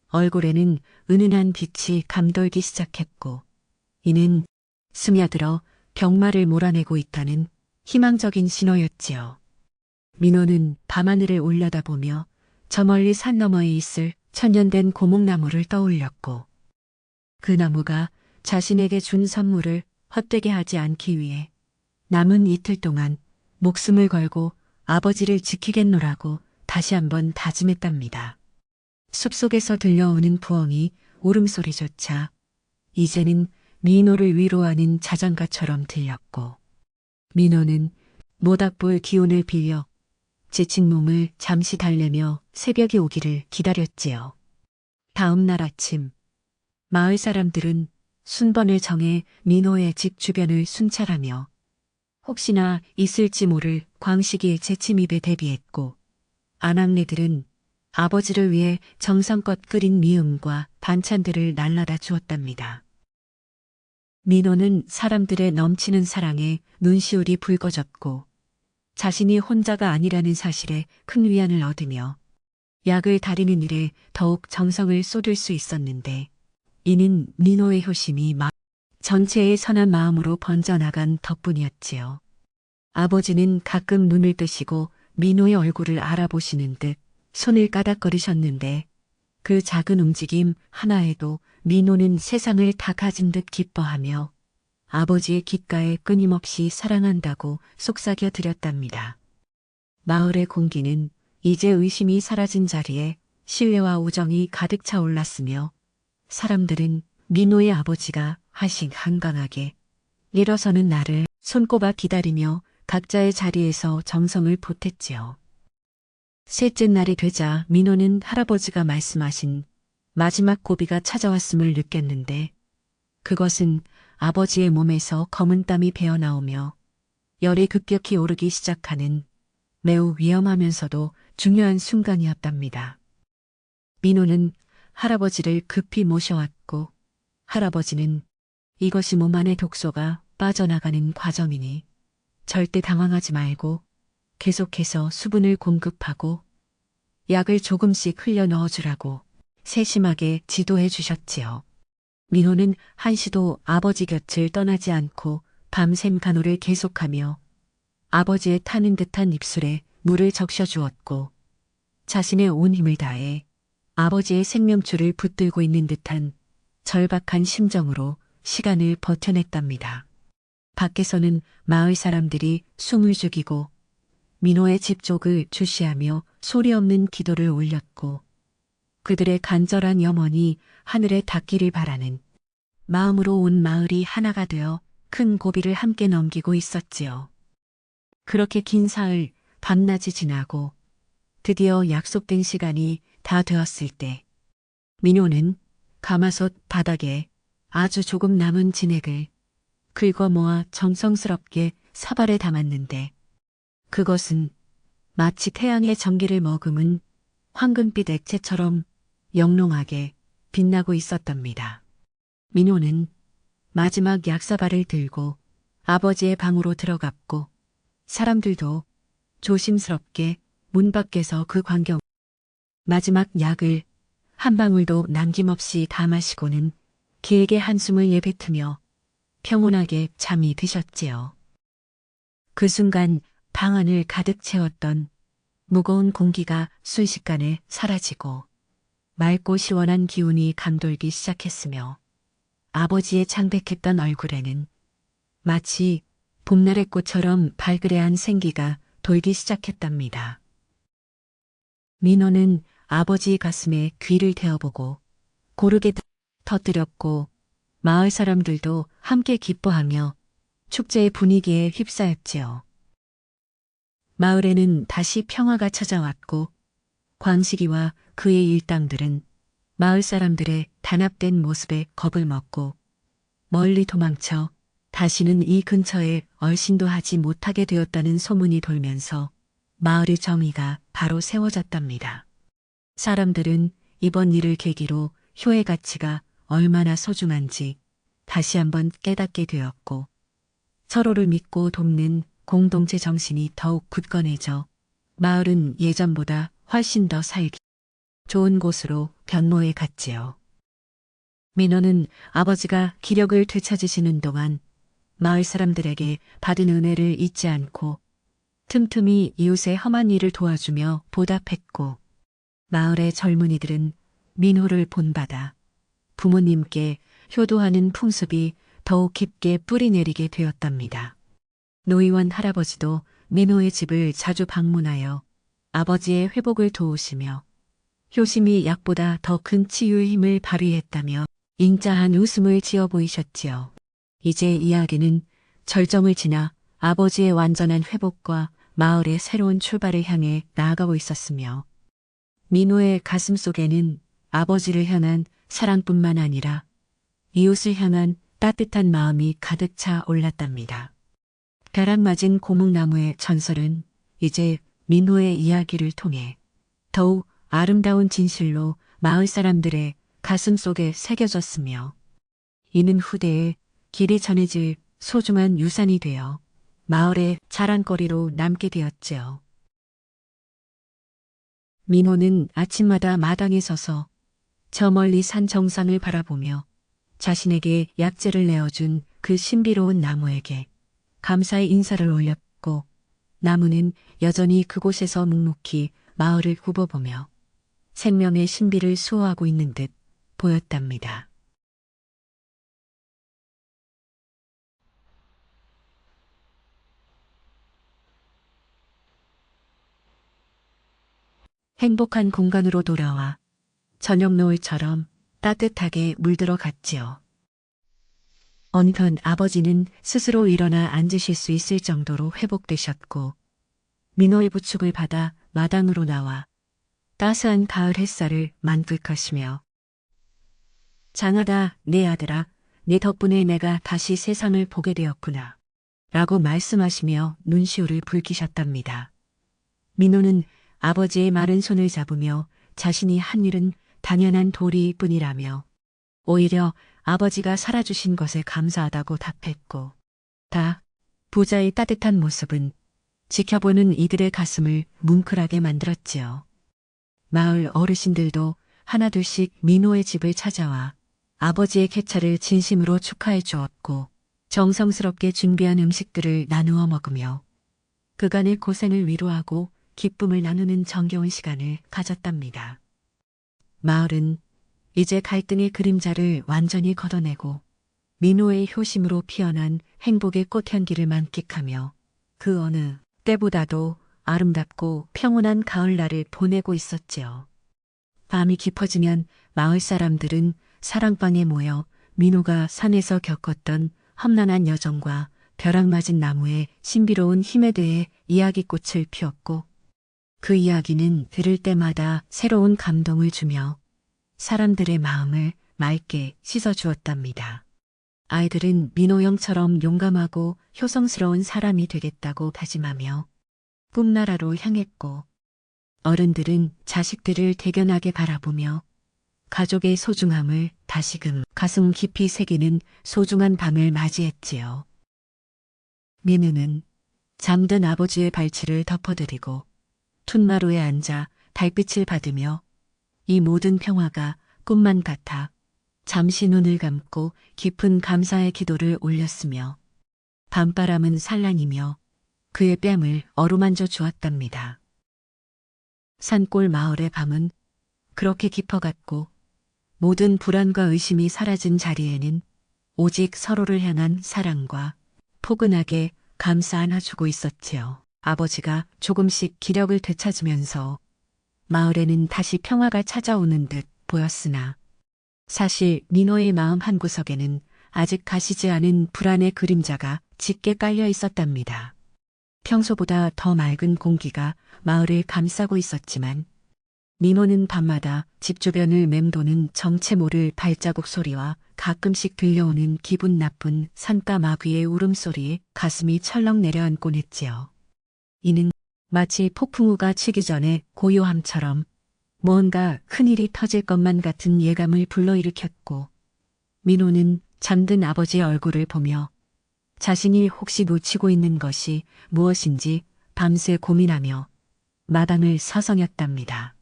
얼굴에는 은은한 빛이 감돌기 시작했고 이는 스며들어 병마를 몰아내고 있다는 희망적인 신호였지요. 민호는 밤하늘을 올려다보며 저 멀리 산 너머에 있을 천년된 고목나무를 떠올렸고 그 나무가 자신에게 준 선물을 헛되게 하지 않기 위해 남은 이틀 동안 목숨을 걸고 아버지를 지키겠노라고 다시 한번 다짐했답니다. 숲속에서 들려오는 부엉이 울음소리조차 이제는 민호를 위로하는 자장가처럼 들렸고 민호는 모닥불 기운을 빌려 지친 몸을 잠시 달래며 새벽이 오기를 기다렸지요. 다음 날 아침 마을 사람들은 순번을 정해 민호의 집 주변을 순찰하며 혹시나 있을지 모를 광식이의 재침입에 대비했고 아낙네들은 아버지를 위해 정성껏 끓인 미음과 반찬들을 날라다 주었답니다. 민호는 사람들의 넘치는 사랑에 눈시울이 붉어졌고 자신이 혼자가 아니라는 사실에 큰 위안을 얻으며 약을 다리는 일에 더욱 정성을 쏟을 수 있었는데 이는 민호의 효심이 전체의 선한 마음으로 번져나간 덕분이었지요. 아버지는 가끔 눈을 뜨시고 민호의 얼굴을 알아보시는 듯 손을 까닥거리셨는데 그 작은 움직임 하나에도 민호는 세상을 다 가진 듯 기뻐하며 아버지의 귓가에 끊임없이 사랑한다고 속삭여 드렸답니다. 마을의 공기는 이제 의심이 사라진 자리에 신뢰와 우정이 가득 차올랐으며 사람들은 민호의 아버지가 하신 한강하게 일어서는 날을 손꼽아 기다리며 각자의 자리에서 정성을 보탰지요. 셋째 날이 되자 민호는 할아버지가 말씀하신 마지막 고비가 찾아왔음을 느꼈는데 그것은 아버지의 몸에서 검은 땀이 배어나오며 열이 급격히 오르기 시작하는 매우 위험하면서도 중요한 순간이었답니다. 민호는 할아버지를 급히 모셔왔고 할아버지는 이것이 몸 안의 독소가 빠져나가는 과정이니 절대 당황하지 말고 계속해서 수분을 공급하고 약을 조금씩 흘려 넣어주라고 세심하게 지도해 주셨지요. 민호는 한시도 아버지 곁을 떠나지 않고 밤샘 간호를 계속하며 아버지의 타는 듯한 입술에 물을 적셔 주었고 자신의 온 힘을 다해 아버지의 생명줄을 붙들고 있는 듯한 절박한 심정으로 시간을 버텨냈답니다. 밖에서는 마을 사람들이 숨을 죽이고 민호의 집 쪽을 주시하며 소리 없는 기도를 올렸고 그들의 간절한 염원이 하늘에 닿기를 바라는 마음으로 온 마을이 하나가 되어 큰 고비를 함께 넘기고 있었지요. 그렇게 긴 사흘 밤낮이 지나고 드디어 약속된 시간이 다 되었을 때 민호는 가마솥 바닥에 아주 조금 남은 진액을 긁어 모아 정성스럽게 사발에 담았는데 그것은 마치 태양의 전기를 머금은 황금빛 액체처럼 영롱하게 빛나고 있었답니다. 민호는 마지막 약사발을 들고 아버지의 방으로 들어갔고 사람들도 조심스럽게 문 밖에서 그 광경 마지막 약을 한 방울도 남김없이 다 마시고는 길게 한숨을 내뱉으며 평온하게 잠이 드셨지요. 그 순간 방 안을 가득 채웠던 무거운 공기가 순식간에 사라지고 맑고 시원한 기운이 감돌기 시작했으며 아버지의 창백했던 얼굴에는 마치 봄날의 꽃처럼 발그레한 생기가 돌기 시작했답니다. 민호는 아버지 가슴에 귀를 대어보고 고르게 터뜨렸고 마을 사람들도 함께 기뻐하며 축제의 분위기에 휩싸였지요. 마을에는 다시 평화가 찾아왔고 광식이와 그의 일당들은 마을 사람들의 단합된 모습에 겁을 먹고 멀리 도망쳐 다시는 이 근처에 얼씬도 하지 못하게 되었다는 소문이 돌면서 마을의 정의가 바로 세워졌답니다. 사람들은 이번 일을 계기로 효의 가치가 얼마나 소중한지 다시 한번 깨닫게 되었고 서로를 믿고 돕는 공동체 정신이 더욱 굳건해져 마을은 예전보다 훨씬 더 살기 좋은 곳으로 변모해 갔지요. 민호는 아버지가 기력을 되찾으시는 동안 마을 사람들에게 받은 은혜를 잊지 않고 틈틈이 이웃의 험한 일을 도와주며 보답했고 마을의 젊은이들은 민호를 본받아 부모님께 효도하는 풍습이 더욱 깊게 뿌리내리게 되었답니다. 노의원 할아버지도 민호의 집을 자주 방문하여 아버지의 회복을 도우시며 효심이 약보다 더 큰 치유의 힘을 발휘했다며 인자한 웃음을 지어 보이셨지요. 이제 이야기는 절정을 지나 아버지의 완전한 회복과 마을의 새로운 출발을 향해 나아가고 있었으며 민호의 가슴 속에는 아버지를 향한 사랑뿐만 아니라 이웃을 향한 따뜻한 마음이 가득 차 올랐답니다. 벼락 맞은 고목나무의 전설은 이제 민호의 이야기를 통해 더욱 아름다운 진실로 마을 사람들의 가슴 속에 새겨졌으며 이는 후대에 길이 전해질 소중한 유산이 되어 마을의 자랑거리로 남게 되었지요. 민호는 아침마다 마당에 서서 저 멀리 산 정상을 바라보며 자신에게 약재를 내어준 그 신비로운 나무에게 감사의 인사를 올렸고 나무는 여전히 그곳에서 묵묵히 마을을 굽어보며 생명의 신비를 수호하고 있는 듯 보였답니다. 행복한 공간으로 돌아와 저녁 노을처럼 따뜻하게 물들어 갔지요. 어느덧 아버지는 스스로 일어나 앉으실 수 있을 정도로 회복되셨고 민호의 부축을 받아 마당으로 나와 따스한 가을 햇살을 만끽하시며 장하다 내 아들아 네 덕분에 내가 다시 세상을 보게 되었구나 라고 말씀하시며 눈시울을 붉히셨답니다. 민호는 아버지의 마른 손을 잡으며 자신이 한 일은 당연한 도리일 뿐이라며 오히려 아버지가 살아주신 것에 감사하다고 답했고 다 부자의 따뜻한 모습은 지켜보는 이들의 가슴을 뭉클하게 만들었지요. 마을 어르신들도 하나둘씩 민호의 집을 찾아와 아버지의 쾌차를 진심으로 축하해 주었고 정성스럽게 준비한 음식들을 나누어 먹으며 그간의 고생을 위로하고 기쁨을 나누는 정겨운 시간을 가졌답니다. 마을은 이제 갈등의 그림자를 완전히 걷어내고 민호의 효심으로 피어난 행복의 꽃향기를 만끽하며 그 어느 때보다도 아름답고 평온한 가을날을 보내고 있었지요. 밤이 깊어지면 마을 사람들은 사랑방에 모여 민호가 산에서 겪었던 험난한 여정과 벼락 맞은 나무의 신비로운 힘에 대해 이야기꽃을 피웠고 그 이야기는 들을 때마다 새로운 감동을 주며 사람들의 마음을 맑게 씻어주었답니다. 아이들은 민호 형처럼 용감하고 효성스러운 사람이 되겠다고 다짐하며 꿈나라로 향했고, 어른들은 자식들을 대견하게 바라보며 가족의 소중함을 다시금 가슴 깊이 새기는 소중한 밤을 맞이했지요. 민우는 잠든 아버지의 발치를 덮어드리고 툇마루에 앉아 달빛을 받으며 이 모든 평화가 꿈만 같아 잠시 눈을 감고 깊은 감사의 기도를 올렸으며 밤바람은 산란이며 그의 뺨을 어루만져 주었답니다. 산골 마을의 밤은 그렇게 깊어갔고 모든 불안과 의심이 사라진 자리에는 오직 서로를 향한 사랑과 포근하게 감싸 안아주고 있었지요. 아버지가 조금씩 기력을 되찾으면서 마을에는 다시 평화가 찾아오는 듯 보였으나 사실 민호의 마음 한구석에는 아직 가시지 않은 불안의 그림자가 짙게 깔려 있었답니다. 평소보다 더 맑은 공기가 마을을 감싸고 있었지만 민호는 밤마다 집 주변을 맴도는 정체 모를 발자국 소리와 가끔씩 들려오는 기분 나쁜 산가 마귀의 울음소리에 가슴이 철렁 내려앉곤 했지요. 이는 마치 폭풍우가 치기 전에 고요함처럼 뭔가 큰일이 터질 것만 같은 예감을 불러일으켰고, 민호는 잠든 아버지의 얼굴을 보며 자신이 혹시 놓치고 있는 것이 무엇인지 밤새 고민하며 마당을 서성였답니다.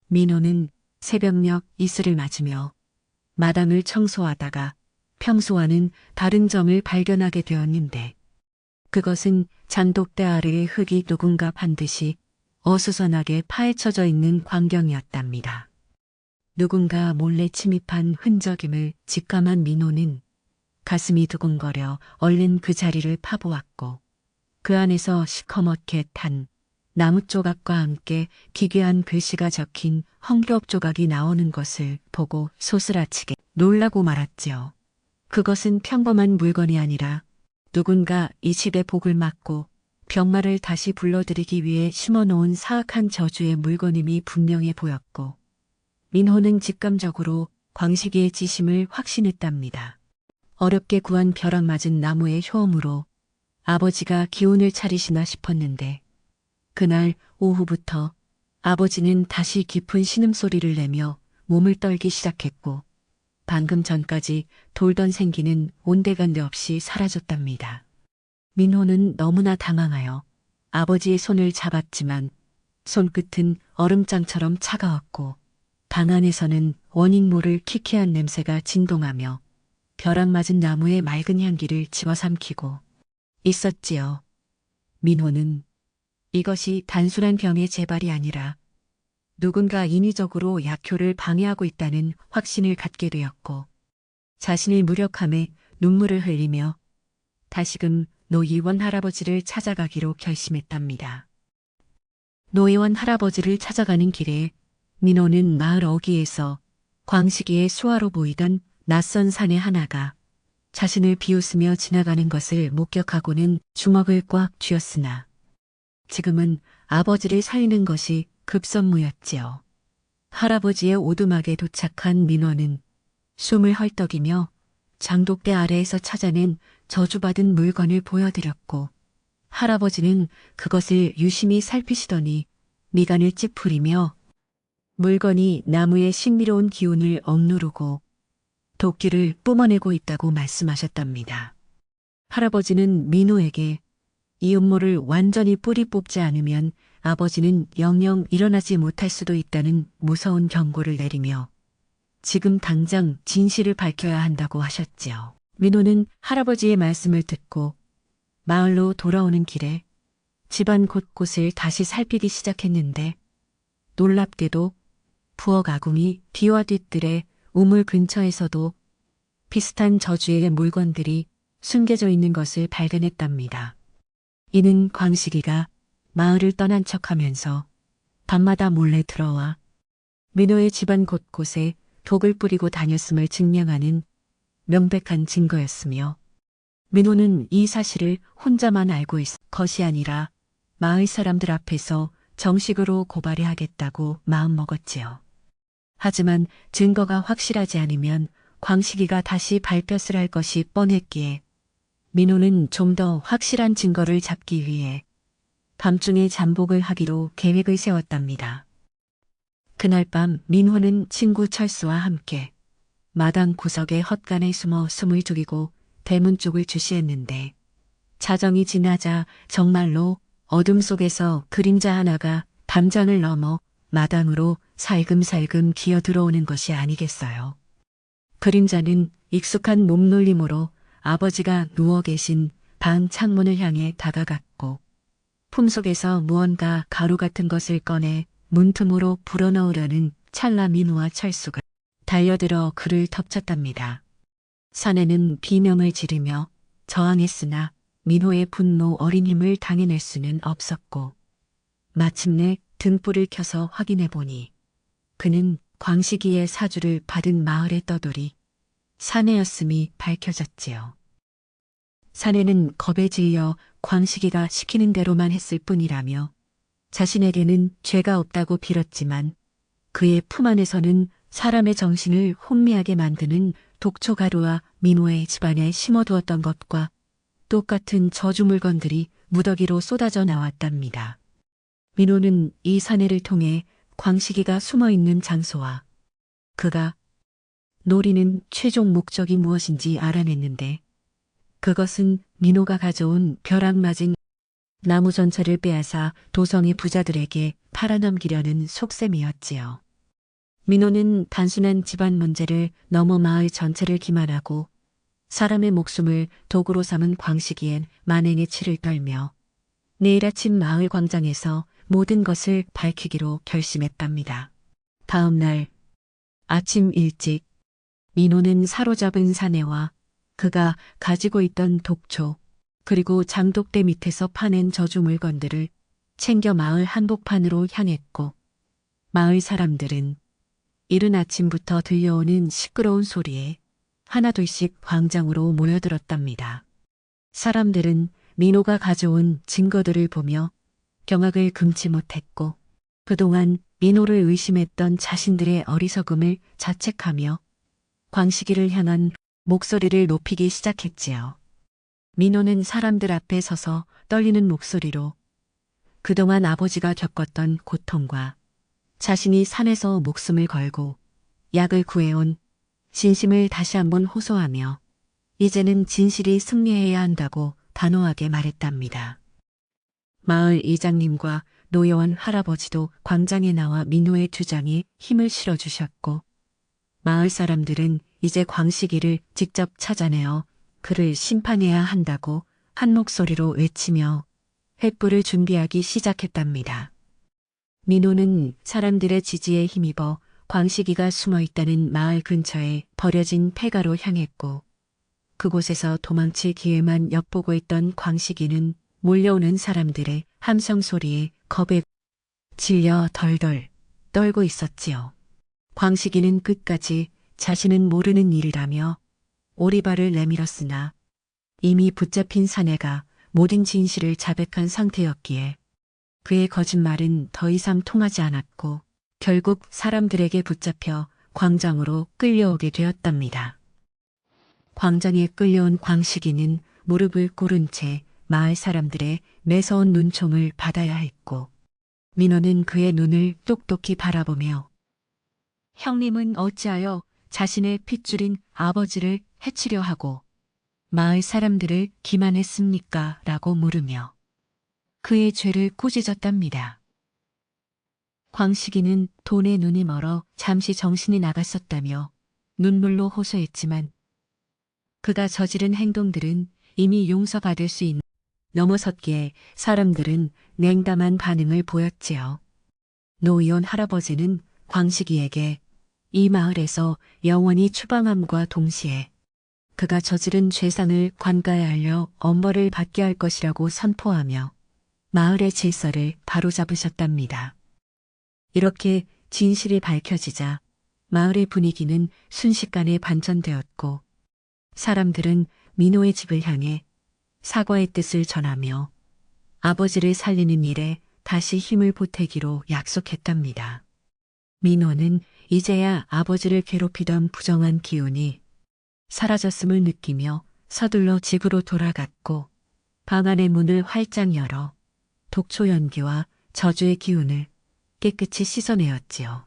민호는 새벽녘 이슬을 맞으며 마당을 청소하다가 평소와는 다른 점을 발견하게 되었는데, 그것은 장독대 아래의 흙이 누군가 반드시 어수선하게 파헤쳐져 있는 광경이었답니다. 누군가 몰래 침입한 흔적임을 직감한 민호는 가슴이 두근거려 얼른 그 자리를 파보았고, 그 안에서 시커멓게 탄 나무 조각과 함께 기괴한 글씨가 적힌 헝겊 조각이 나오는 것을 보고 소스라치게 놀라고 말았지요. 그것은 평범한 물건이 아니라 누군가 이 집의 복을 막고 병마를 다시 불러들이기 위해 심어놓은 사악한 저주의 물건임이 분명해 보였고, 민호는 직감적으로 광식이의 지심을 확신했답니다. 어렵게 구한 벼락 맞은 나무의 효험으로 아버지가 기운을 차리시나 싶었는데, 그날 오후부터 아버지는 다시 깊은 신음소리를 내며 몸을 떨기 시작했고, 방금 전까지 돌던 생기는 온데간데 없이 사라졌답니다. 민호는 너무나 당황하여 아버지의 손을 잡았지만 손끝은 얼음장처럼 차가웠고, 방 안에서는 원인 모를 키키한 냄새가 진동하며 벼락 맞은 나무의 맑은 향기를 집어삼키고 있었지요. 민호는 이것이 단순한 병의 재발이 아니라 누군가 인위적으로 약효를 방해하고 있다는 확신을 갖게 되었고, 자신의 무력함에 눈물을 흘리며 다시금 노의원 할아버지를 찾아가기로 결심했답니다. 노의원 할아버지를 찾아가는 길에 민호는 마을 어귀에서 광식이의 수화로 보이던 낯선 사내 하나가 자신을 비웃으며 지나가는 것을 목격하고는 주먹을 꽉 쥐었으나 지금은 아버지를 살리는 것이 급선무였지요. 할아버지의 오두막에 도착한 민호는 숨을 헐떡이며 장독대 아래에서 찾아낸 저주받은 물건을 보여드렸고, 할아버지는 그것을 유심히 살피시더니 미간을 찌푸리며 물건이 나무의 신비로운 기운을 억누르고 도끼를 뿜어내고 있다고 말씀하셨답니다. 할아버지는 민호에게 이 음모를 완전히 뿌리 뽑지 않으면 아버지는 영영 일어나지 못할 수도 있다는 무서운 경고를 내리며 지금 당장 진실을 밝혀야 한다고 하셨지요. 민호는 할아버지의 말씀을 듣고 마을로 돌아오는 길에 집안 곳곳을 다시 살피기 시작했는데, 놀랍게도 부엌 아궁이 뒤와 뒤뜰의 우물 근처에서도 비슷한 저주의 물건들이 숨겨져 있는 것을 발견했답니다. 이는 광식이가 마을을 떠난 척하면서 밤마다 몰래 들어와 민호의 집안 곳곳에 독을 뿌리고 다녔음을 증명하는 명백한 증거였으며, 민호는 이 사실을 혼자만 알고 있을 것이 아니라 마을 사람들 앞에서 정식으로 고발해야겠다고 마음먹었지요. 하지만 증거가 확실하지 않으면 광식이가 다시 발벗을 할 것이 뻔했기에 민호는 좀 더 확실한 증거를 잡기 위해 밤중에 잠복을 하기로 계획을 세웠답니다. 그날 밤 민호는 친구 철수와 함께 마당 구석에 헛간에 숨어 숨을 죽이고 대문 쪽을 주시했는데 자정이 지나자 정말로 어둠 속에서 그림자 하나가 담장을 넘어 마당으로 살금살금 기어 들어오는 것이 아니겠어요. 그림자는 익숙한 몸놀림으로 아버지가 누워 계신 방 창문을 향해 다가갔고 품속에서 무언가 가루 같은 것을 꺼내 문틈으로 불어넣으려는 찰나 민호와 철수가 달려들어 그를 덮쳤답니다. 사내는 비명을 지르며 저항했으나 민호의 분노 어린 힘을 당해낼 수는 없었고 마침내 등불을 켜서 확인해 보니 그는 광식이의 사주를 받은 마을의 떠돌이 사내였음이 밝혀졌지요. 사내는 겁에 질려 광식이가 시키는 대로만 했을 뿐이라며 자신에게는 죄가 없다고 빌었지만 그의 품 안에서는 사람의 정신을 혼미하게 만드는 독초가루와 민호의 집안에 심어두었던 것과 똑같은 저주 물건들이 무더기로 쏟아져 나왔답니다. 민호는 이 사내를 통해 광식이가 숨어있는 장소와 그가 노리는 최종 목적이 무엇인지 알아냈는데 그것은 민호가 가져온 벼락 맞은 나무 전체를 빼앗아 도성의 부자들에게 팔아넘기려는 속셈이었지요. 민호는 단순한 집안 문제를 넘어 마을 전체를 기만하고 사람의 목숨을 도구로 삼은 광식이엔 만행의 치를 떨며 내일 아침 마을 광장에서 모든 것을 밝히기로 결심했답니다. 다음 날 아침 일찍 민호는 사로잡은 사내와 그가 가지고 있던 독초 그리고 장독대 밑에서 파낸 저주 물건들을 챙겨 마을 한복판으로 향했고 마을 사람들은 이른 아침부터 들려오는 시끄러운 소리에 하나둘씩 광장으로 모여들었답니다. 사람들은 민호가 가져온 증거들을 보며 경악을 금치 못했고 그동안 민호를 의심했던 자신들의 어리석음을 자책하며 광식이를 향한 목소리를 높이기 시작했지요. 민호는 사람들 앞에 서서 떨리는 목소리로 그동안 아버지가 겪었던 고통과 자신이 산에서 목숨을 걸고 약을 구해온 진심을 다시 한번 호소하며 이제는 진실이 승리해야 한다고 단호하게 말했답니다. 마을 이장님과 노여원 할아버지도 광장에 나와 민호의 주장에 힘을 실어주셨고 마을 사람들은 이제 광식이를 직접 찾아내어 그를 심판해야 한다고 한 목소리로 외치며 횃불을 준비하기 시작했답니다. 민호는 사람들의 지지에 힘입어 광식이가 숨어있다는 마을 근처에 버려진 폐가로 향했고 그곳에서 도망칠 기회만 엿보고 있던 광식이는 몰려오는 사람들의 함성 소리에 겁에 질려 덜덜 떨고 있었지요. 광식이는 끝까지 자신은 모르는 일이라며 오리발을 내밀었으나 이미 붙잡힌 사내가 모든 진실을 자백한 상태였기에 그의 거짓말은 더 이상 통하지 않았고 결국 사람들에게 붙잡혀 광장으로 끌려오게 되었답니다. 광장에 끌려온 광식이는 무릎을 꿇은 채 마을 사람들의 매서운 눈총을 받아야 했고 민호는 그의 눈을 똑똑히 바라보며 형님은 어찌하여 자신의 핏줄인 아버지를 해치려 하고 마을 사람들을 기만했습니까? 라고 물으며 그의 죄를 꾸짖었답니다. 광식이는 돈에 눈이 멀어 잠시 정신이 나갔었다며 눈물로 호소했지만 그가 저지른 행동들은 이미 용서받을 수 있는 넘어섰기에 사람들은 냉담한 반응을 보였지요. 노이온 할아버지는 광식이에게 이 마을에서 영원히 추방함과 동시에 그가 저지른 죄상을 관가에 알려 엄벌을 받게 할 것이라고 선포하며 마을의 질서를 바로잡으셨답니다. 이렇게 진실이 밝혀지자 마을의 분위기는 순식간에 반전되었고 사람들은 민호의 집을 향해 사과의 뜻을 전하며 아버지를 살리는 일에 다시 힘을 보태기로 약속했답니다. 민호는 이제야 아버지를 괴롭히던 부정한 기운이 사라졌음을 느끼며 서둘러 집으로 돌아갔고 방 안의 문을 활짝 열어 독초 연기와 저주의 기운을 깨끗이 씻어내었지요.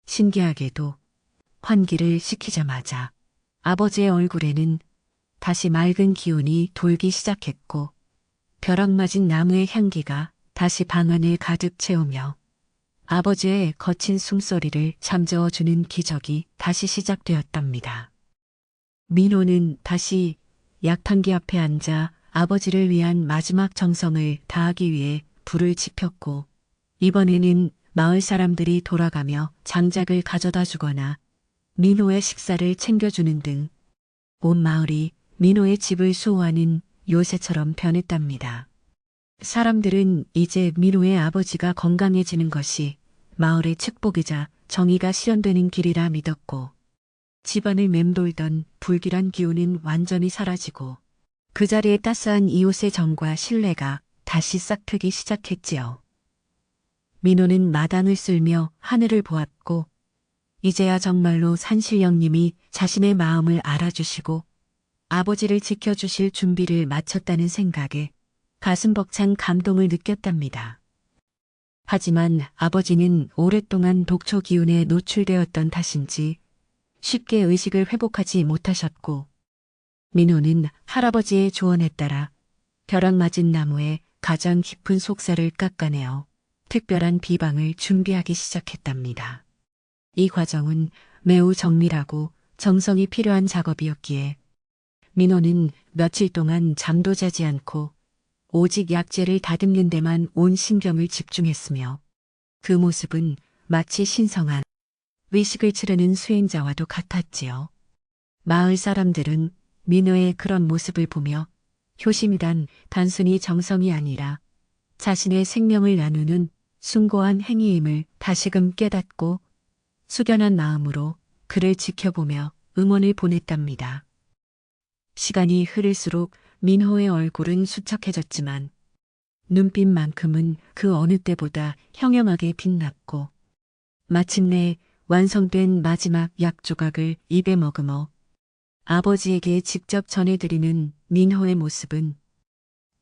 신기하게도 환기를 시키자마자 아버지의 얼굴에는 다시 맑은 기운이 돌기 시작했고 벼락 맞은 나무의 향기가 다시 방 안을 가득 채우며 아버지의 거친 숨소리를 잠재워주는 기적이 다시 시작되었답니다. 민호는 다시 약탕기 앞에 앉아 아버지를 위한 마지막 정성을 다하기 위해 불을 지폈고 이번에는 마을 사람들이 돌아가며 장작을 가져다 주거나 민호의 식사를 챙겨주는 등 온 마을이 민호의 집을 수호하는 요새처럼 변했답니다. 사람들은 이제 민호의 아버지가 건강해지는 것이 마을의 축복이자 정의가 실현되는 길이라 믿었고 집안을 맴돌던 불길한 기운은 완전히 사라지고 그 자리에 따스한 이웃의 정과 신뢰가 다시 싹트기 시작했지요. 민호는 마당을 쓸며 하늘을 보았고 이제야 정말로 산신령님이 자신의 마음을 알아주시고 아버지를 지켜주실 준비를 마쳤다는 생각에 가슴 벅찬 감동을 느꼈답니다. 하지만 아버지는 오랫동안 독초 기운에 노출되었던 탓인지 쉽게 의식을 회복하지 못하셨고 민호는 할아버지의 조언에 따라 벼락 맞은 나무에 가장 깊은 속살을 깎아내어 특별한 비방을 준비하기 시작했답니다. 이 과정은 매우 정밀하고 정성이 필요한 작업이었기에 민호는 며칠 동안 잠도 자지 않고 오직 약재를 다듬는 데만 온 신경을 집중했으며 그 모습은 마치 신성한 의식을 치르는 수행자와도 같았지요. 마을 사람들은 민호의 그런 모습을 보며 효심이란 단순히 정성이 아니라 자신의 생명을 나누는 숭고한 행위임을 다시금 깨닫고 숙연한 마음으로 그를 지켜보며 응원을 보냈답니다. 시간이 흐를수록 민호의 얼굴은 수척해졌지만 눈빛만큼은 그 어느 때보다 형형하게 빛났고 마침내 완성된 마지막 약 조각을 입에 머금어 아버지에게 직접 전해드리는 민호의 모습은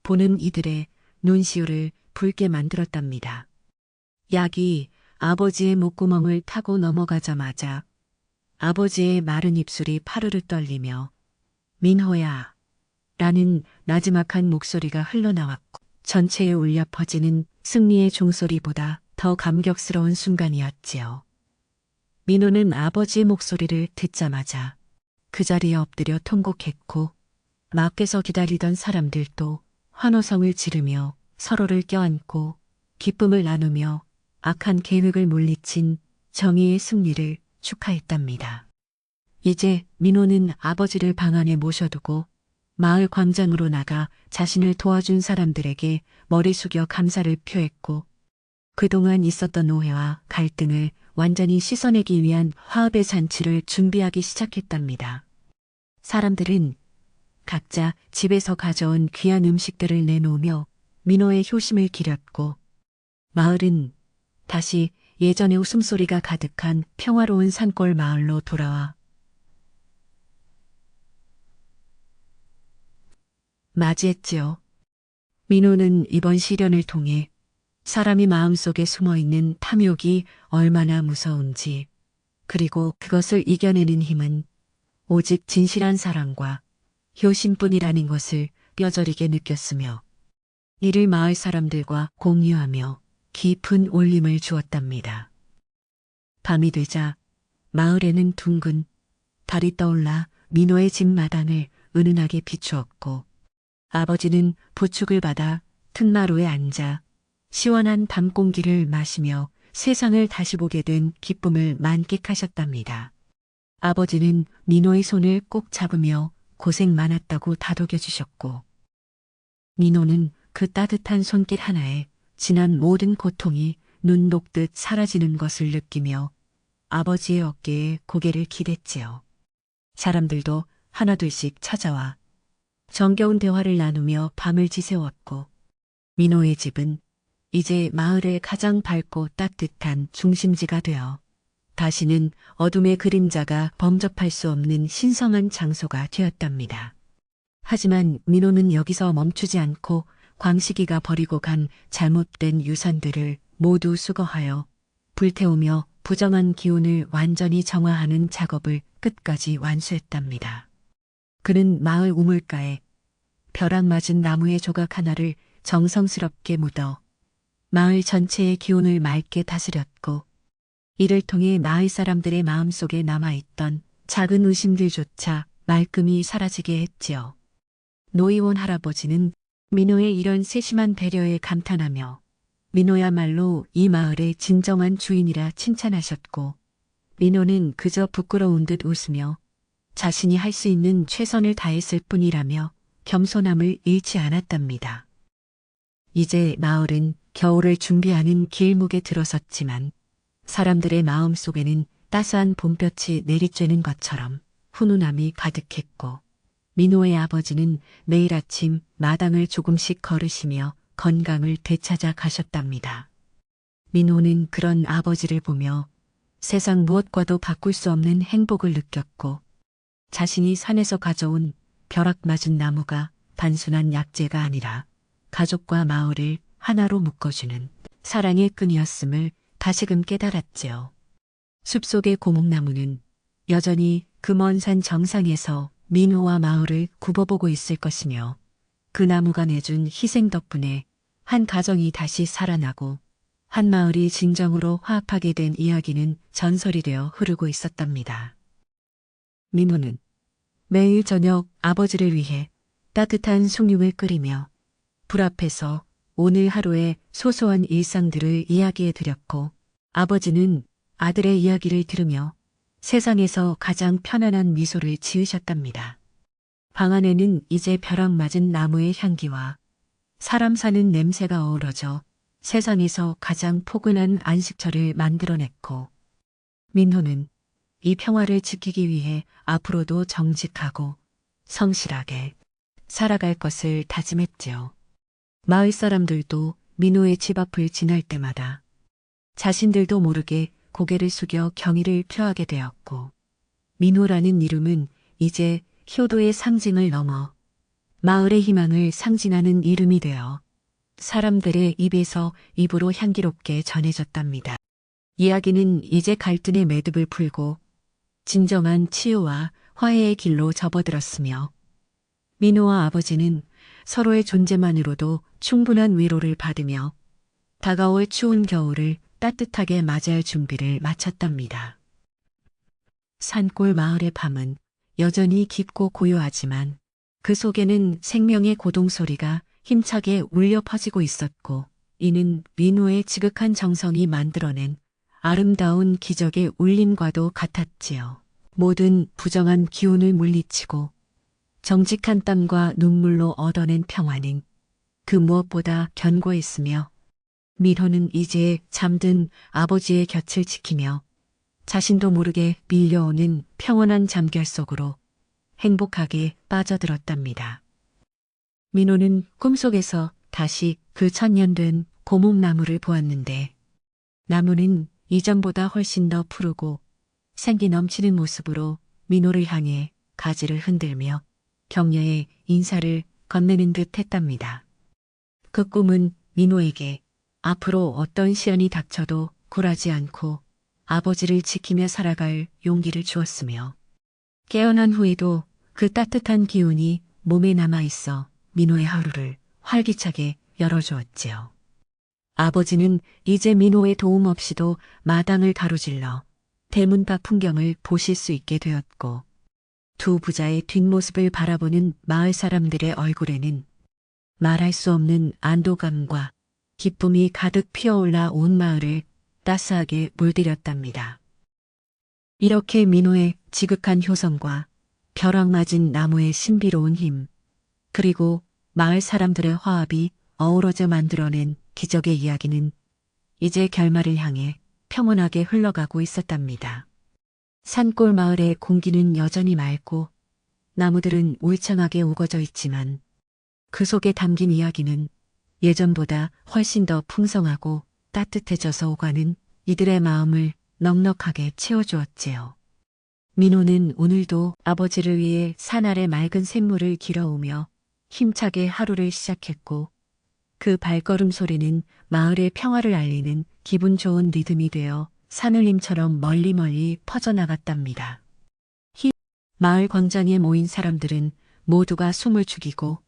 보는 이들의 눈시울을 붉게 만들었답니다. 약이 아버지의 목구멍을 타고 넘어가자마자 아버지의 마른 입술이 파르르 떨리며 민호야 라는 나지막한 목소리가 흘러나왔고 전체에 울려 퍼지는 승리의 종소리보다 더 감격스러운 순간이었지요. 민호는 아버지의 목소리를 듣자마자 그 자리에 엎드려 통곡했고 밖에서 기다리던 사람들도 환호성을 지르며 서로를 껴안고 기쁨을 나누며 악한 계획을 물리친 정의의 승리를 축하했답니다. 이제 민호는 아버지를 방 안에 모셔두고 마을 광장으로 나가 자신을 도와준 사람들에게 머리 숙여 감사를 표했고 그동안 있었던 오해와 갈등을 완전히 씻어내기 위한 화합의 잔치를 준비하기 시작했답니다. 사람들은 각자 집에서 가져온 귀한 음식들을 내놓으며 민호의 효심을 기렸고 마을은 다시 예전의 웃음소리가 가득한 평화로운 산골 마을로 돌아와 맞이했지요. 민호는 이번 시련을 통해 사람이 마음속에 숨어있는 탐욕이 얼마나 무서운지 그리고 그것을 이겨내는 힘은 오직 진실한 사랑과 효심뿐이라는 것을 뼈저리게 느꼈으며 이를 마을 사람들과 공유하며 깊은 울림을 주었답니다. 밤이 되자 마을에는 둥근 달이 떠올라 민호의 집 마당을 은은하게 비추었고 아버지는 부축을 받아 틈나루에 앉아 시원한 밤 공기를 마시며 세상을 다시 보게 된 기쁨을 만끽하셨답니다. 아버지는 민호의 손을 꼭 잡으며 고생 많았다고 다독여 주셨고 민호는 그 따뜻한 손길 하나에 지난 모든 고통이 눈 녹듯 사라지는 것을 느끼며 아버지의 어깨에 고개를 기댔지요. 사람들도 하나둘씩 찾아와 정겨운 대화를 나누며 밤을 지새웠고 민호의 집은 이제 마을의 가장 밝고 따뜻한 중심지가 되어 다시는 어둠의 그림자가 범접할 수 없는 신성한 장소가 되었답니다. 하지만 민호는 여기서 멈추지 않고 광식이가 버리고 간 잘못된 유산들을 모두 수거하여 불태우며 부정한 기운을 완전히 정화하는 작업을 끝까지 완수했답니다. 그는 마을 우물가에 벼락 맞은 나무의 조각 하나를 정성스럽게 묻어 마을 전체의 기운을 맑게 다스렸고, 이를 통해 마을 사람들의 마음속에 남아있던 작은 의심들조차 말끔히 사라지게 했지요. 노이원 할아버지는 민호의 이런 세심한 배려에 감탄하며 민호야말로 이 마을의 진정한 주인이라 칭찬하셨고, 민호는 그저 부끄러운 듯 웃으며 자신이 할 수 있는 최선을 다했을 뿐이라며 겸손함을 잃지 않았답니다. 이제 마을은 겨울을 준비하는 길목에 들어섰지만 사람들의 마음 속에는 따스한 봄볕이 내리쬐는 것처럼 훈훈함이 가득했고, 민호의 아버지는 매일 아침 마당을 조금씩 걸으시며 건강을 되찾아 가셨답니다. 민호는 그런 아버지를 보며 세상 무엇과도 바꿀 수 없는 행복을 느꼈고, 자신이 산에서 가져온 벼락 맞은 나무가 단순한 약재가 아니라 가족과 마을을 하나로 묶어주는 사랑의 끈이었음을 다시금 깨달았지요. 숲속의 고목나무는 여전히 그 먼 산 정상에서 민호와 마을을 굽어보고 있을 것이며, 그 나무가 내준 희생 덕분에 한 가정이 다시 살아나고 한 마을이 진정으로 화합하게 된 이야기는 전설이 되어 흐르고 있었답니다. 민호는 매일 저녁 아버지를 위해 따뜻한 숭늉을 끓이며 불 앞에서 오늘 하루의 소소한 일상들을 이야기해 드렸고, 아버지는 아들의 이야기를 들으며 세상에서 가장 편안한 미소를 지으셨답니다. 방 안에는 이제 벼락 맞은 나무의 향기와 사람 사는 냄새가 어우러져 세상에서 가장 포근한 안식처를 만들어냈고, 민호는 이 평화를 지키기 위해 앞으로도 정직하고 성실하게 살아갈 것을 다짐했지요. 마을 사람들도 민호의 집 앞을 지날 때마다 자신들도 모르게 고개를 숙여 경의를 표하게 되었고, 민호라는 이름은 이제 효도의 상징을 넘어 마을의 희망을 상징하는 이름이 되어 사람들의 입에서 입으로 향기롭게 전해졌답니다. 이야기는 이제 갈등의 매듭을 풀고 진정한 치유와 화해의 길로 접어들었으며, 민호와 아버지는 서로의 존재만으로도 충분한 위로를 받으며 다가올 추운 겨울을 따뜻하게 맞이할 준비를 마쳤답니다. 산골 마을의 밤은 여전히 깊고 고요하지만 그 속에는 생명의 고동소리가 힘차게 울려 퍼지고 있었고, 이는 민호의 지극한 정성이 만들어낸 아름다운 기적의 울림과도 같았지요. 모든 부정한 기운을 물리치고 정직한 땀과 눈물로 얻어낸 평화는 그 무엇보다 견고했으며, 민호는 이제 잠든 아버지의 곁을 지키며 자신도 모르게 밀려오는 평온한 잠결 속으로 행복하게 빠져들었답니다. 민호는 꿈속에서 다시 그 천년된 고목나무를 보았는데, 나무는 이전보다 훨씬 더 푸르고 생기 넘치는 모습으로 민호를 향해 가지를 흔들며 격려의 인사를 건네는 듯 했답니다. 그 꿈은 민호에게 앞으로 어떤 시련이 닥쳐도 굴하지 않고 아버지를 지키며 살아갈 용기를 주었으며, 깨어난 후에도 그 따뜻한 기운이 몸에 남아있어 민호의 하루를 활기차게 열어주었지요. 아버지는 이제 민호의 도움 없이도 마당을 가로질러 대문 밖 풍경을 보실 수 있게 되었고, 두 부자의 뒷모습을 바라보는 마을 사람들의 얼굴에는 말할 수 없는 안도감과 기쁨이 가득 피어올라 온 마을을 따스하게 물들였답니다. 이렇게 민호의 지극한 효성과 벼락 맞은 나무의 신비로운 힘, 그리고 마을 사람들의 화합이 어우러져 만들어낸 기적의 이야기는 이제 결말을 향해 평온하게 흘러가고 있었답니다. 산골 마을의 공기는 여전히 맑고 나무들은 울창하게 우거져 있지만, 그 속에 담긴 이야기는 예전보다 훨씬 더 풍성하고 따뜻해져서 오가는 이들의 마음을 넉넉하게 채워주었지요. 민호는 오늘도 아버지를 위해 산 아래 맑은 샘물을 길어오며 힘차게 하루를 시작했고 그 발걸음 소리는 마을의 평화를 알리는 기분 좋은 리듬이 되어 산울림처럼 멀리 퍼져나갔답니다. 마을 광장에 모인 사람들은 모두가 숨을 죽이고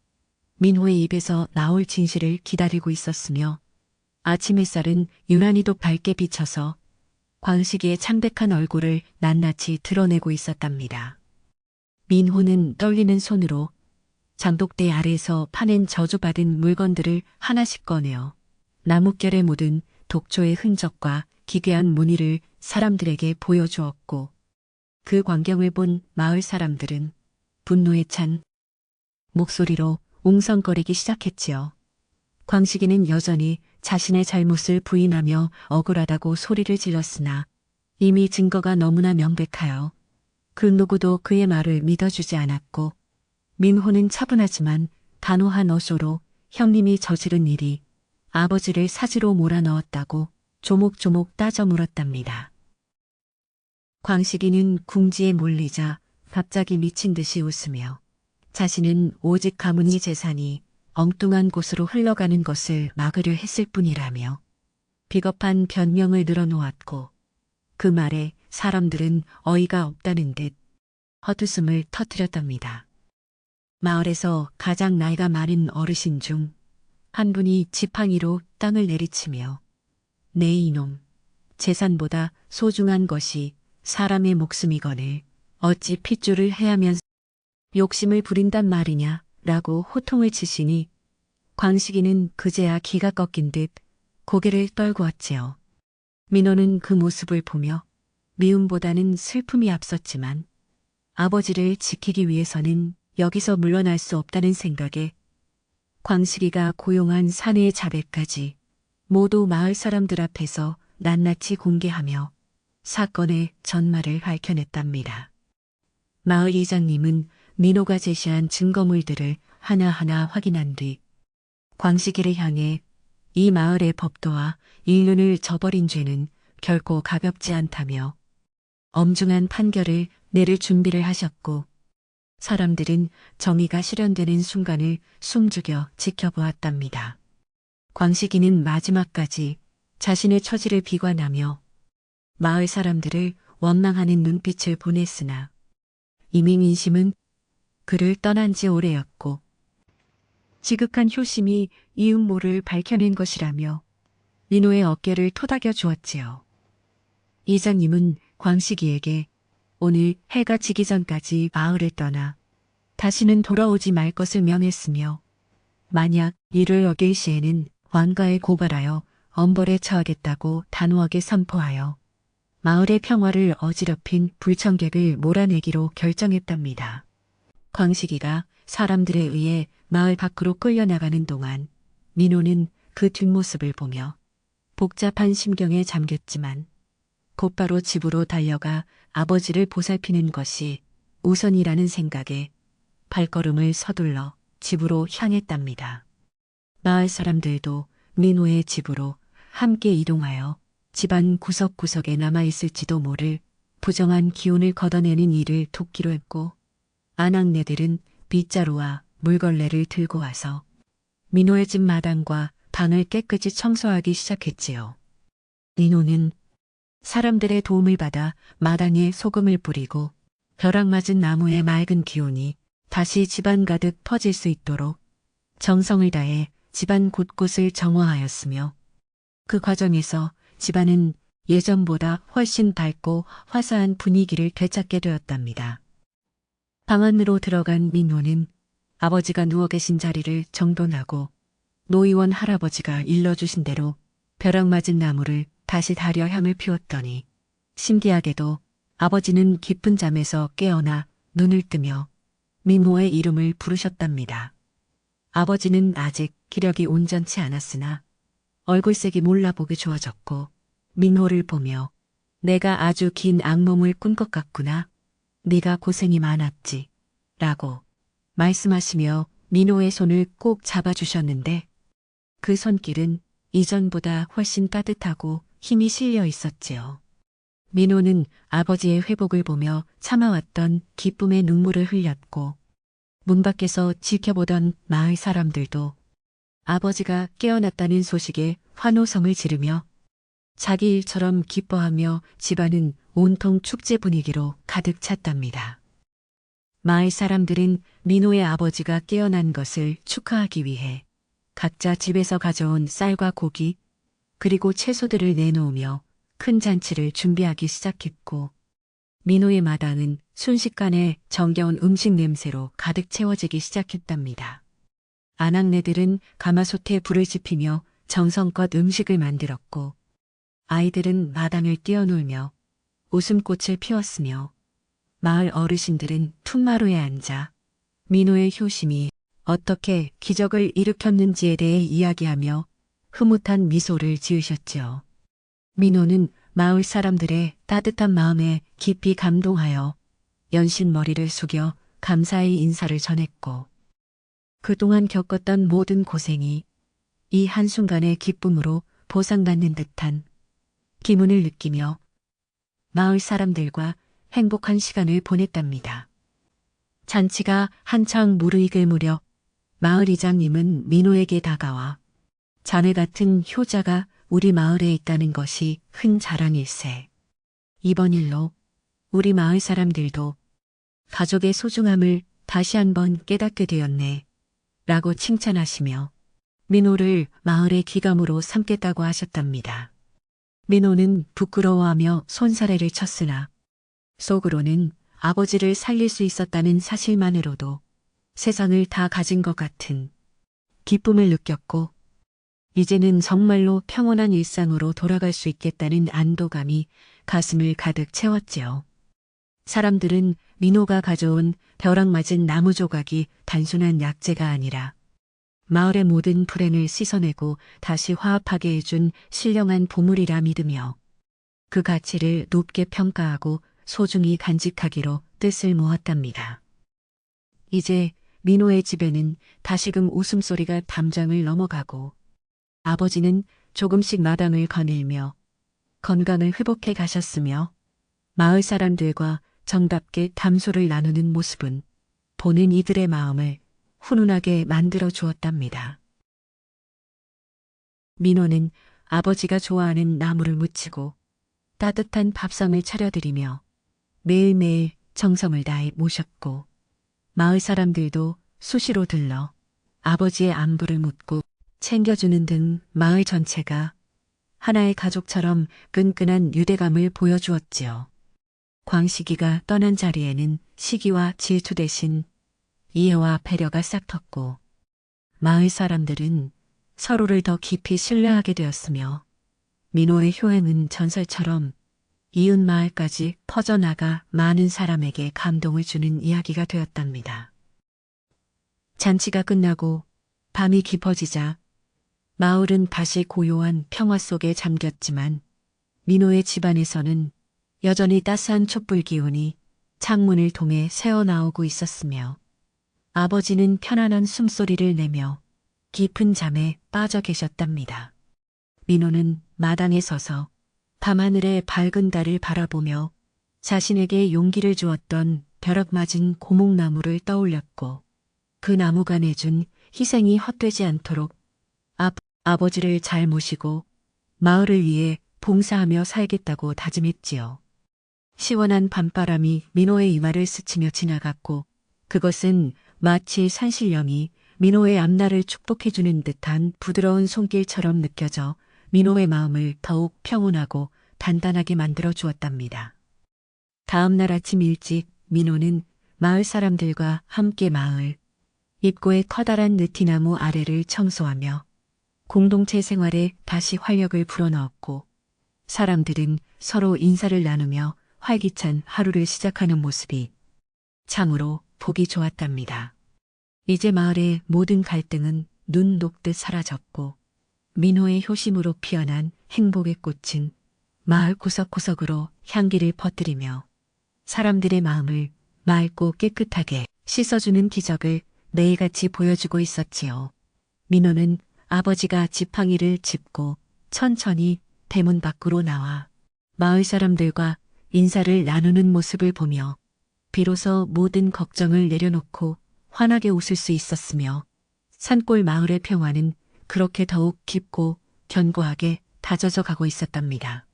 민호의 입에서 나올 진실을 기다리고 있었으며 아침 햇살은 유난히도 밝게 비쳐서 광식이의 창백한 얼굴을 낱낱이 드러내고 있었답니다. 민호는 떨리는 손으로 장독대 아래에서 파낸 저주받은 물건들을 하나씩 꺼내어 나뭇결에 묻은 독초의 흔적과 기괴한 무늬를 사람들에게 보여주었고 그 광경을 본 마을 사람들은 분노에 찬 목소리로 웅성거리기 시작했지요. 광식이는 여전히 자신의 잘못을 부인하며 억울하다고 소리를 질렀으나 이미 증거가 너무나 명백하여 그 누구도 그의 말을 믿어주지 않았고 민호는 차분하지만 단호한 어조로 형님이 저지른 일이 아버지를 사지로 몰아넣었다고 조목조목 따져 물었답니다. 광식이는 궁지에 몰리자 갑자기 미친 듯이 웃으며 자신은 오직 가문의 재산이 엉뚱한 곳으로 흘러가는 것을 막으려 했을 뿐이라며 비겁한 변명을 늘어놓았고 그 말에 사람들은 어이가 없다는 듯 헛웃음을 터뜨렸답니다. 마을에서 가장 나이가 많은 어르신 중 한 분이 지팡이로 땅을 내리치며 네 이놈, 재산보다 소중한 것이 사람의 목숨이거늘 어찌 핏줄을 헤아면서 욕심을 부린단 말이냐 라고 호통을 치시니 광식이는 그제야 기가 꺾인 듯 고개를 떨구었지요. 민호는 그 모습을 보며 미움보다는 슬픔이 앞섰지만 아버지를 지키기 위해서는 여기서 물러날 수 없다는 생각에 광식이가 고용한 사내의 자백까지 모두 마을 사람들 앞에서 낱낱이 공개하며 사건의 전말을 밝혀냈답니다. 마을 이장님은 민호가 제시한 증거물들을 하나하나 확인한 뒤 광식이를 향해 이 마을의 법도와 인륜을 저버린 죄는 결코 가볍지 않다며 엄중한 판결을 내릴 준비를 하셨고 사람들은 정의가 실현되는 순간을 숨죽여 지켜보았답니다. 광식이는 마지막까지 자신의 처지를 비관하며 마을 사람들을 원망하는 눈빛을 보냈으나 이미 민심은 그를 떠난 지 오래였고 지극한 효심이 이 음모를 밝혀낸 것이라며 민호의 어깨를 토닥여 주었지요. 이장님은 광식이에게 오늘 해가 지기 전까지 마을을 떠나 다시는 돌아오지 말 것을 명했으며 만약 이를 어길 시에는 왕가에 고발하여 엄벌에 처하겠다고 단호하게 선포하여 마을의 평화를 어지럽힌 불청객을 몰아내기로 결정했답니다. 광식이가 사람들에 의해 마을 밖으로 끌려나가는 동안 민호는 그 뒷모습을 보며 복잡한 심경에 잠겼지만 곧바로 집으로 달려가 아버지를 보살피는 것이 우선이라는 생각에 발걸음을 서둘러 집으로 향했답니다. 마을 사람들도 민호의 집으로 함께 이동하여 집안 구석구석에 남아있을지도 모를 부정한 기운을 걷어내는 일을 돕기로 했고 아낙네들은 빗자루와 물걸레를 들고 와서 민호의 집 마당과 방을 깨끗이 청소하기 시작했지요. 민호는 사람들의 도움을 받아 마당에 소금을 뿌리고 벼락 맞은 나무의 맑은 기운이 다시 집안 가득 퍼질 수 있도록 정성을 다해 집안 곳곳을 정화하였으며 그 과정에서 집안은 예전보다 훨씬 밝고 화사한 분위기를 되찾게 되었답니다. 방 안으로 들어간 민호는 아버지가 누워 계신 자리를 정돈하고 노의원 할아버지가 일러주신 대로 벼락 맞은 나무를 다시 다려 향을 피웠더니 신기하게도 아버지는 깊은 잠에서 깨어나 눈을 뜨며 민호의 이름을 부르셨답니다. 아버지는 아직 기력이 온전치 않았으나 얼굴색이 몰라보기 좋아졌고 민호를 보며 내가 아주 긴 악몽을 꾼 것 같구나. 네가 고생이 많았지. 라고 말씀하시며 민호의 손을 꼭 잡아주셨는데 그 손길은 이전보다 훨씬 따뜻하고 힘이 실려 있었지요. 민호는 아버지의 회복을 보며 참아왔던 기쁨의 눈물을 흘렸고 문 밖에서 지켜보던 마을 사람들도 아버지가 깨어났다는 소식에 환호성을 지르며 자기 일처럼 기뻐하며 집안은 온통 축제 분위기로 가득 찼답니다. 마을 사람들은 민호의 아버지가 깨어난 것을 축하하기 위해 각자 집에서 가져온 쌀과 고기 그리고 채소들을 내놓으며 큰 잔치를 준비하기 시작했고 민호의 마당은 순식간에 정겨운 음식 냄새로 가득 채워지기 시작했답니다. 아낙네들은 가마솥에 불을 지피며 정성껏 음식을 만들었고 아이들은 마당을 뛰어놀며 웃음꽃을 피웠으며 마을 어르신들은 퉁마루에 앉아 민호의 효심이 어떻게 기적을 일으켰는지에 대해 이야기하며 흐뭇한 미소를 지으셨지요. 민호는 마을 사람들의 따뜻한 마음에 깊이 감동하여 연신 머리를 숙여 감사의 인사를 전했고 그동안 겪었던 모든 고생이 이 한순간의 기쁨으로 보상받는 듯한 기분을 느끼며 마을 사람들과 행복한 시간을 보냈답니다. 잔치가 한창 무르익을 무렵 마을 이장님은 민호에게 다가와 자네 같은 효자가 우리 마을에 있다는 것이 큰 자랑일세. 이번 일로 우리 마을 사람들도 가족의 소중함을 다시 한번 깨닫게 되었네. 라고 칭찬하시며 민호를 마을의 귀감으로 삼겠다고 하셨답니다. 민호는 부끄러워하며 손사래를 쳤으나 속으로는 아버지를 살릴 수 있었다는 사실만으로도 세상을 다 가진 것 같은 기쁨을 느꼈고 이제는 정말로 평온한 일상으로 돌아갈 수 있겠다는 안도감이 가슴을 가득 채웠지요. 사람들은 민호가 가져온 벼락 맞은 나무 조각이 단순한 약재가 아니라 마을의 모든 불행을 씻어내고 다시 화합하게 해준 신령한 보물이라 믿으며 그 가치를 높게 평가하고 소중히 간직하기로 뜻을 모았답니다. 이제 민호의 집에는 다시금 웃음소리가 담장을 넘어가고 아버지는 조금씩 마당을 거닐며 건강을 회복해 가셨으며 마을 사람들과 정답게 담소를 나누는 모습은 보는 이들의 마음을 훈훈하게 만들어 주었답니다. 민호는 아버지가 좋아하는 나무를 묻히고 따뜻한 밥상을 차려드리며 매일매일 정성을 다해 모셨고 마을 사람들도 수시로 들러 아버지의 안부를 묻고 챙겨주는 등 마을 전체가 하나의 가족처럼 끈끈한 유대감을 보여주었지요. 광식이가 떠난 자리에는 시기와 질투 대신 이해와 배려가 싹텄고 마을 사람들은 서로를 더 깊이 신뢰하게 되었으며 민호의 효행은 전설처럼 이웃 마을까지 퍼져나가 많은 사람에게 감동을 주는 이야기가 되었답니다. 잔치가 끝나고 밤이 깊어지자 마을은 다시 고요한 평화 속에 잠겼지만 민호의 집안에서는 여전히 따스한 촛불 기운이 창문을 통해 새어나오고 있었으며 아버지는 편안한 숨소리를 내며 깊은 잠에 빠져 계셨답니다. 민호는 마당에 서서 밤하늘의 밝은 달을 바라보며 자신에게 용기를 주었던 벼락 맞은 고목나무를 떠올렸고 그 나무가 내준 희생이 헛되지 않도록 아버지를 잘 모시고 마을을 위해 봉사하며 살겠다고 다짐했지요. 시원한 밤바람이 민호의 이마를 스치며 지나갔고 그것은 마치 산신령이 민호의 앞날을 축복해주는 듯한 부드러운 손길처럼 느껴져 민호의 마음을 더욱 평온하고 단단하게 만들어 주었답니다. 다음 날 아침 일찍 민호는 마을 사람들과 함께 마을 입구의 커다란 느티나무 아래를 청소하며 공동체 생활에 다시 활력을 불어넣었고 사람들은 서로 인사를 나누며 활기찬 하루를 시작하는 모습이 참으로 보기 좋았답니다. 이제 마을의 모든 갈등은 눈 녹듯 사라졌고 민호의 효심으로 피어난 행복의 꽃은 마을 구석구석으로 향기를 퍼뜨리며 사람들의 마음을 맑고 깨끗하게 씻어주는 기적을 매일같이 보여주고 있었지요. 민호는 아버지가 지팡이를 짚고 천천히 대문 밖으로 나와 마을 사람들과 인사를 나누는 모습을 보며 비로소 모든 걱정을 내려놓고 환하게 웃을 수 있었으며 산골 마을의 평화는 그렇게 더욱 깊고 견고하게 다져져 가고 있었답니다.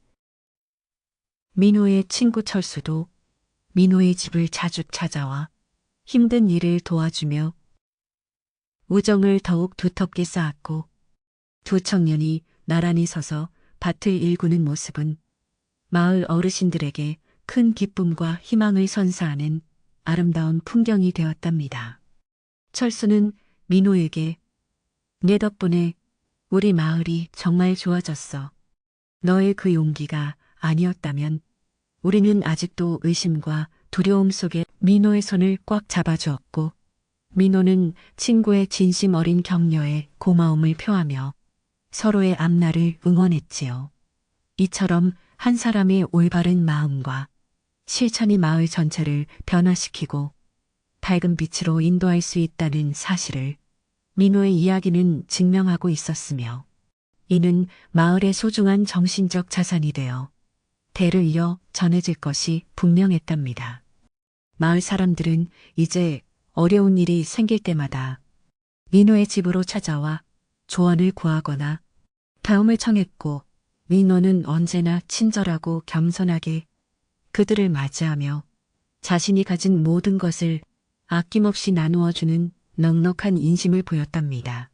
민호의 친구 철수도 민호의 집을 자주 찾아와 힘든 일을 도와주며 우정을 더욱 두텁게 쌓았고 두 청년이 나란히 서서 밭을 일구는 모습은 마을 어르신들에게 큰 기쁨과 희망을 선사하는 아름다운 풍경이 되었답니다. 철수는 민호에게 내 덕분에 우리 마을이 정말 좋아졌어. 너의 그 용기가 아니었다면 우리는 아직도 의심과 두려움 속에 민호의 손을 꽉 잡아주었고 민호는 친구의 진심 어린 격려에 고마움을 표하며 서로의 앞날을 응원했지요. 이처럼 한 사람의 올바른 마음과 실천이 마을 전체를 변화시키고 밝은 빛으로 인도할 수 있다는 사실을 민호의 이야기는 증명하고 있었으며 이는 마을의 소중한 정신적 자산이 되어 대를 이어 전해질 것이 분명했답니다. 마을 사람들은 이제 어려운 일이 생길 때마다 민호의 집으로 찾아와 조언을 구하거나 도움을 청했고 민호는 언제나 친절하고 겸손하게 그들을 맞이하며 자신이 가진 모든 것을 아낌없이 나누어주는 넉넉한 인심을 보였답니다.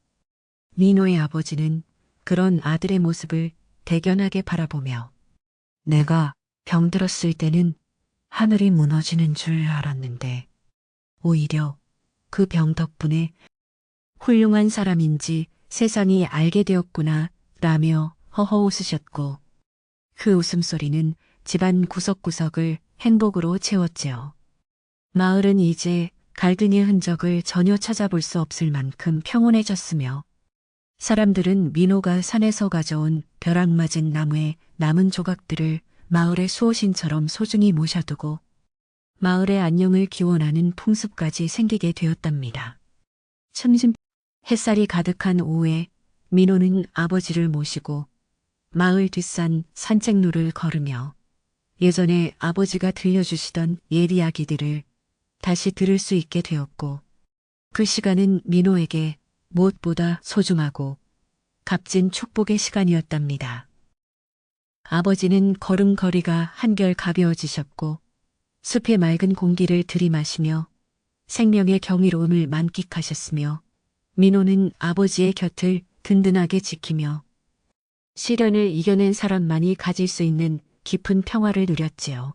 민호의 아버지는 그런 아들의 모습을 대견하게 바라보며 내가 병들었을 때는 하늘이 무너지는 줄 알았는데 오히려 그 병 덕분에 훌륭한 사람인지 세상이 알게 되었구나 라며 허허 웃으셨고 그 웃음소리는 집안 구석구석을 행복으로 채웠지요. 마을은 이제 갈등의 흔적을 전혀 찾아볼 수 없을 만큼 평온해졌으며 사람들은 민호가 산에서 가져온 벼락 맞은 나무의 남은 조각들을 마을의 수호신처럼 소중히 모셔두고 마을의 안녕을 기원하는 풍습까지 생기게 되었답니다. 점심 햇살이 가득한 오후에 민호는 아버지를 모시고 마을 뒷산 산책로를 걸으며 예전에 아버지가 들려주시던 옛 이야기들을 다시 들을 수 있게 되었고 그 시간은 민호에게 무엇보다 소중하고 값진 축복의 시간이었답니다. 아버지는 걸음걸이가 한결 가벼워지셨고 숲의 맑은 공기를 들이마시며 생명의 경이로움을 만끽하셨으며 민호는 아버지의 곁을 든든하게 지키며 시련을 이겨낸 사람만이 가질 수 있는 깊은 평화를 누렸지요.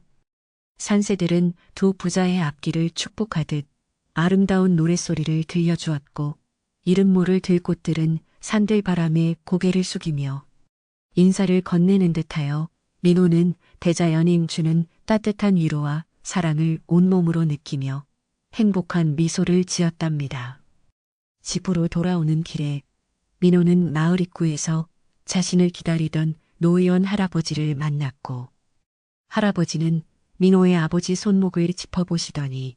산새들은 두 부자의 앞길을 축복하듯 아름다운 노랫소리를 들려주었고 이름 모를 들꽃들은 산들 바람에 고개를 숙이며 인사를 건네는 듯하여 민호는 대자연이 주는 따뜻한 위로와 사랑을 온몸으로 느끼며 행복한 미소를 지었답니다. 집으로 돌아오는 길에 민호는 마을 입구에서 자신을 기다리던 노의원 할아버지를 만났고 할아버지는 민호의 아버지 손목을 짚어보시더니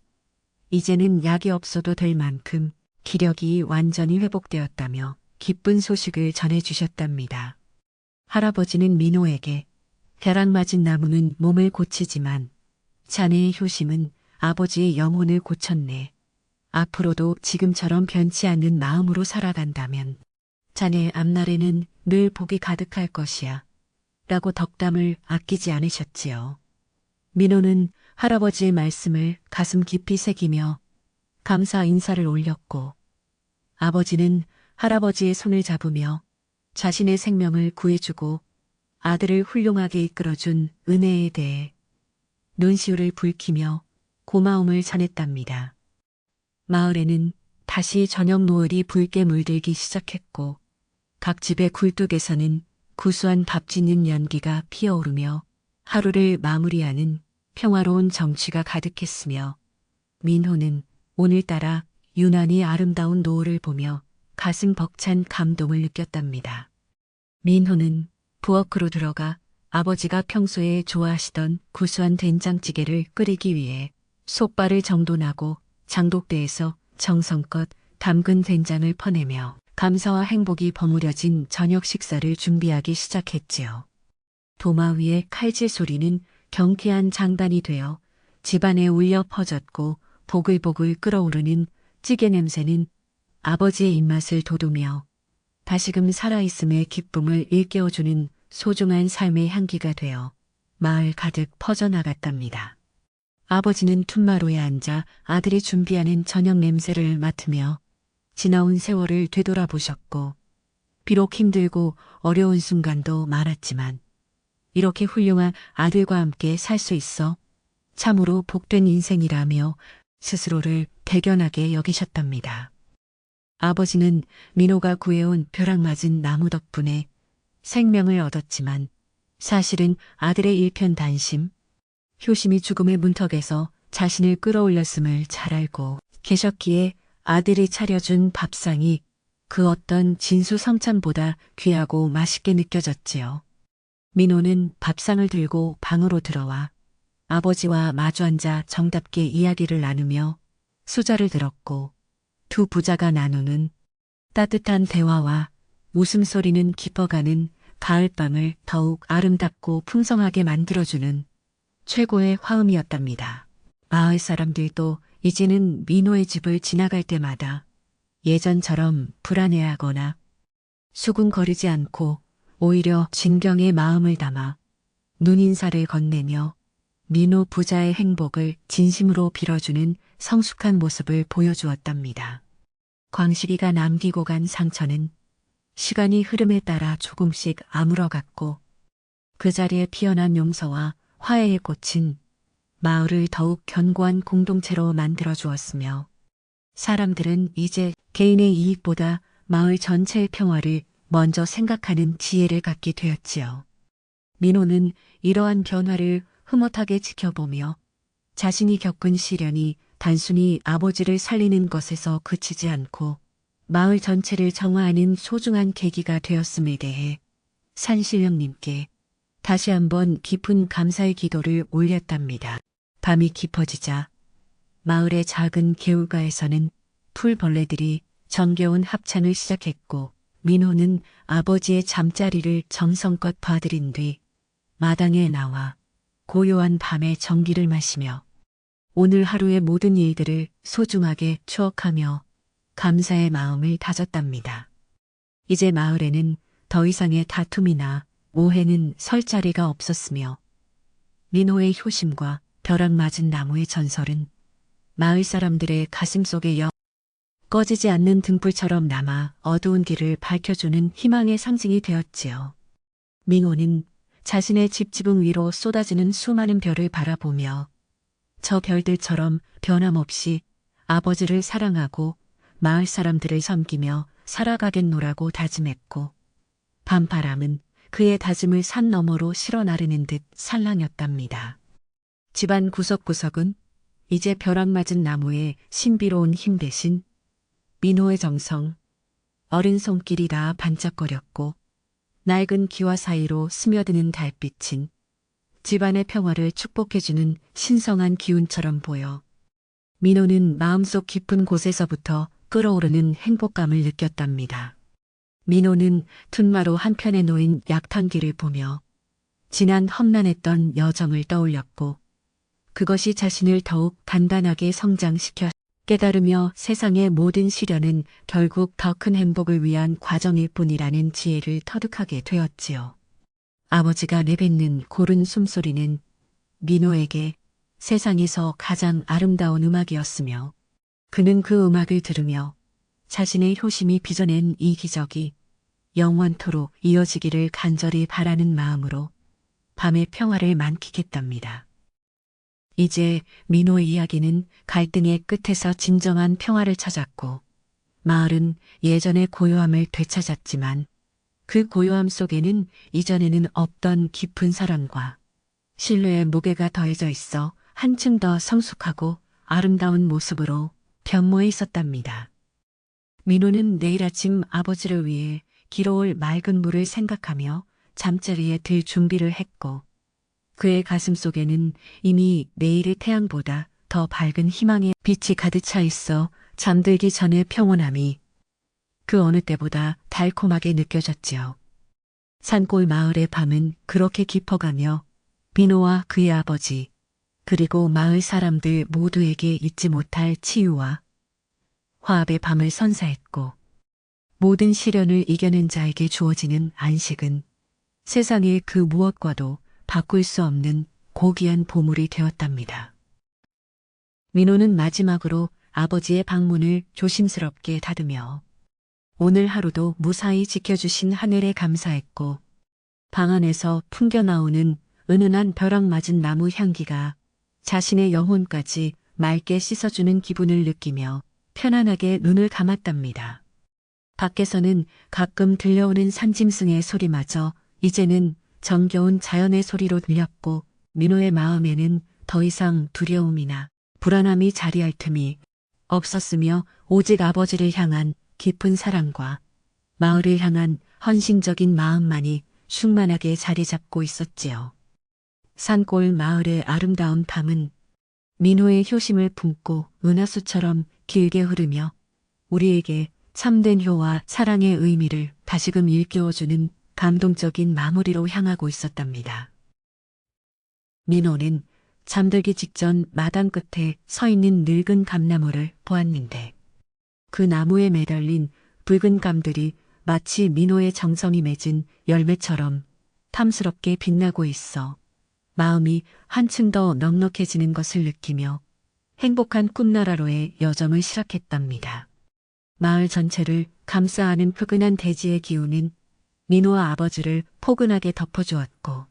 이제는 약이 없어도 될 만큼 기력이 완전히 회복되었다며 기쁜 소식을 전해주셨답니다. 할아버지는 민호에게 벼락 맞은 나무는 몸을 고치지만 자네의 효심은 아버지의 영혼을 고쳤네. 앞으로도 지금처럼 변치 않는 마음으로 살아간다면 자네의 앞날에는 늘 복이 가득할 것이야. 라고 덕담을 아끼지 않으셨지요. 민호는 할아버지의 말씀을 가슴 깊이 새기며 감사 인사를 올렸고 아버지는 할아버지의 손을 잡으며 자신의 생명을 구해주고 아들을 훌륭하게 이끌어준 은혜에 대해 눈시울을 붉히며 고마움을 전했답니다. 마을에는 다시 저녁 노을이 붉게 물들기 시작했고 각 집의 굴뚝에서는 구수한 밥 짓는 연기가 피어오르며 하루를 마무리하는 평화로운 정취가 가득했으며 민호는 오늘따라 유난히 아름다운 노을을 보며 가슴 벅찬 감동을 느꼈답니다. 민호는 부엌으로 들어가 아버지가 평소에 좋아하시던 구수한 된장찌개를 끓이기 위해 솥발을 정돈하고 장독대에서 정성껏 담근 된장을 퍼내며 감사와 행복이 버무려진 저녁 식사를 준비하기 시작했지요. 도마 위의 칼질 소리는 경쾌한 장단이 되어 집안에 울려 퍼졌고 보글보글 끓어오르는 찌개 냄새는 아버지의 입맛을 돋우며 다시금 살아있음의 기쁨을 일깨워주는 소중한 삶의 향기가 되어 마을 가득 퍼져나갔답니다. 아버지는 툇마루에 앉아 아들이 준비하는 저녁 냄새를 맡으며 지나온 세월을 되돌아보셨고 비록 힘들고 어려운 순간도 많았지만 이렇게 훌륭한 아들과 함께 살 수 있어 참으로 복된 인생이라며 스스로를 대견하게 여기셨답니다. 아버지는 민호가 구해온 벼락맞은 나무 덕분에 생명을 얻었지만 사실은 아들의 일편단심, 효심이 죽음의 문턱에서 자신을 끌어올렸음을 잘 알고 계셨기에 아들이 차려준 밥상이 그 어떤 진수성찬보다 귀하고 맛있게 느껴졌지요. 민호는 밥상을 들고 방으로 들어와 아버지와 마주 앉아 정답게 이야기를 나누며 수저를 들었고 두 부자가 나누는 따뜻한 대화와 웃음소리는 깊어가는 가을밤을 더욱 아름답고 풍성하게 만들어주는 최고의 화음이었답니다. 마을 사람들도 이제는 민호의 집을 지나갈 때마다 예전처럼 불안해하거나 수군거리지 않고 오히려 진경의 마음을 담아 눈인사를 건네며 민호 부자의 행복을 진심으로 빌어주는 성숙한 모습을 보여주었답니다. 광식이가 남기고 간 상처는 시간이 흐름에 따라 조금씩 아물어갔고 그 자리에 피어난 용서와 화해의 꽃은 마을을 더욱 견고한 공동체로 만들어 주었으며 사람들은 이제 개인의 이익보다 마을 전체의 평화를 먼저 생각하는 지혜를 갖게 되었지요. 민호는 이러한 변화를 흐뭇하게 지켜보며 자신이 겪은 시련이 단순히 아버지를 살리는 것에서 그치지 않고 마을 전체를 정화하는 소중한 계기가 되었음에 대해 산신령님께 다시 한번 깊은 감사의 기도를 올렸답니다. 밤이 깊어지자 마을의 작은 개울가에서는 풀벌레들이 정겨운 합창을 시작했고 민호는 아버지의 잠자리를 정성껏 봐드린 뒤 마당에 나와 고요한 밤의 정기를 마시며 오늘 하루의 모든 일들을 소중하게 추억하며 감사의 마음을 다졌답니다. 이제 마을에는 더 이상의 다툼이나 오해는 설 자리가 없었으며 민호의 효심과 벼락맞은 나무의 전설은 마을 사람들의 가슴속에 꺼지지 않는 등불처럼 남아 어두운 길을 밝혀주는 희망의 상징이 되었지요. 민호는 자신의 집 지붕 위로 쏟아지는 수많은 별을 바라보며 저 별들처럼 변함없이 아버지를 사랑하고 마을 사람들을 섬기며 살아가겠노라고 다짐했고 밤바람은 그의 다짐을 산 너머로 실어 나르는 듯 살랑였답니다. 집안 구석구석은 이제 벼락맞은 나무의 신비로운 힘 대신 민호의 정성, 어른 손길이 다 반짝거렸고 낡은 기와 사이로 스며드는 달빛은 집안의 평화를 축복해주는 신성한 기운처럼 보여 민호는 마음속 깊은 곳에서부터 끓어오르는 행복감을 느꼈답니다. 민호는 툇마루 한편에 놓인 약탕기를 보며 지난 험난했던 여정을 떠올렸고 그것이 자신을 더욱 단단하게 성장시켜 깨달으며 세상의 모든 시련은 결국 더 큰 행복을 위한 과정일 뿐이라는 지혜를 터득하게 되었지요. 아버지가 내뱉는 고른 숨소리는 민호에게 세상에서 가장 아름다운 음악이었으며 그는 그 음악을 들으며 자신의 효심이 빚어낸 이 기적이 영원토록 이어지기를 간절히 바라는 마음으로 밤의 평화를 만끽했답니다. 이제 민호의 이야기는 갈등의 끝에서 진정한 평화를 찾았고 마을은 예전의 고요함을 되찾았지만 그 고요함 속에는 이전에는 없던 깊은 사랑과 신뢰의 무게가 더해져 있어 한층 더 성숙하고 아름다운 모습으로 변모해 있었답니다. 민호는 내일 아침 아버지를 위해 길어올 맑은 물을 생각하며 잠자리에 들 준비를 했고 그의 가슴 속에는 이미 내일의 태양보다 더 밝은 희망의 빛이 가득 차 있어 잠들기 전의 평온함이 그 어느 때보다 달콤하게 느껴졌지요. 산골 마을의 밤은 그렇게 깊어가며 민호와 그의 아버지, 그리고 마을 사람들 모두에게 잊지 못할 치유와 화합의 밤을 선사했고, 모든 시련을 이겨낸 자에게 주어지는 안식은 세상의 그 무엇과도 바꿀 수 없는 고귀한 보물이 되었답니다. 민호는 마지막으로 아버지의 방문을 조심스럽게 닫으며 오늘 하루도 무사히 지켜주신 하늘에 감사했고, 방 안에서 풍겨나오는 은은한 벼락 맞은 나무 향기가 자신의 영혼까지 맑게 씻어주는 기분을 느끼며 편안하게 눈을 감았답니다. 밖에서는 가끔 들려오는 산짐승의 소리마저 이제는 정겨운 자연의 소리로 들렸고, 민호의 마음에는 더 이상 두려움이나 불안함이 자리할 틈이 없었으며 오직 아버지를 향한 깊은 사랑과 마을을 향한 헌신적인 마음만이 충만하게 자리 잡고 있었지요. 산골 마을의 아름다운 밤은 민호의 효심을 품고 은하수처럼 길게 흐르며 우리에게 참된 효와 사랑의 의미를 다시금 일깨워주는 감동적인 마무리로 향하고 있었답니다. 민호는 잠들기 직전 마당 끝에 서 있는 늙은 감나무를 보았는데 그 나무에 매달린 붉은 감들이 마치 민호의 정성이 맺은 열매처럼 탐스럽게 빛나고 있어 마음이 한층 더 넉넉해지는 것을 느끼며 행복한 꿈나라로의 여정을 시작했답니다. 마을 전체를 감싸안은 푸근한 대지의 기운은 민호와 아버지를 포근하게 덮어주었고,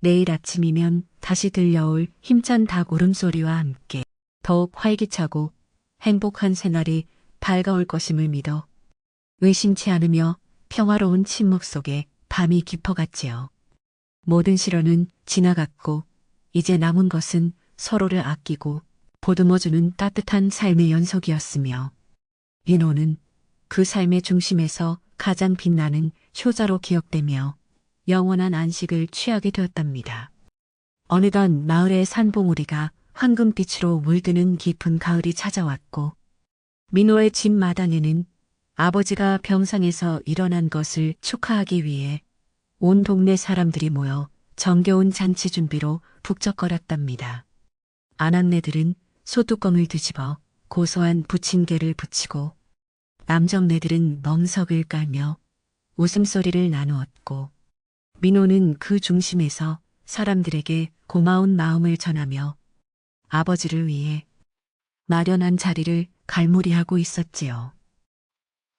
내일 아침이면 다시 들려올 힘찬 닭 울음소리와 함께 더욱 활기차고 행복한 새날이 밝아올 것임을 믿어 의심치 않으며 평화로운 침묵 속에 밤이 깊어갔지요. 모든 시련은 지나갔고 이제 남은 것은 서로를 아끼고 보듬어주는 따뜻한 삶의 연속이었으며, 민호는 그 삶의 중심에서 가장 빛나는 효자로 기억되며 영원한 안식을 취하게 되었답니다. 어느덧 마을의 산봉우리가 황금빛으로 물드는 깊은 가을이 찾아왔고, 민호의 집 마당에는 아버지가 병상에서 일어난 것을 축하하기 위해 온 동네 사람들이 모여 정겨운 잔치 준비로 북적거렸답니다. 아낙네들은 소뚜껑을 뒤집어 고소한 부침개를 부치고, 남정네들은 멍석을 깔며 웃음소리를 나누었고, 민호는 그 중심에서 사람들에게 고마운 마음을 전하며 아버지를 위해 마련한 자리를 갈무리하고 있었지요.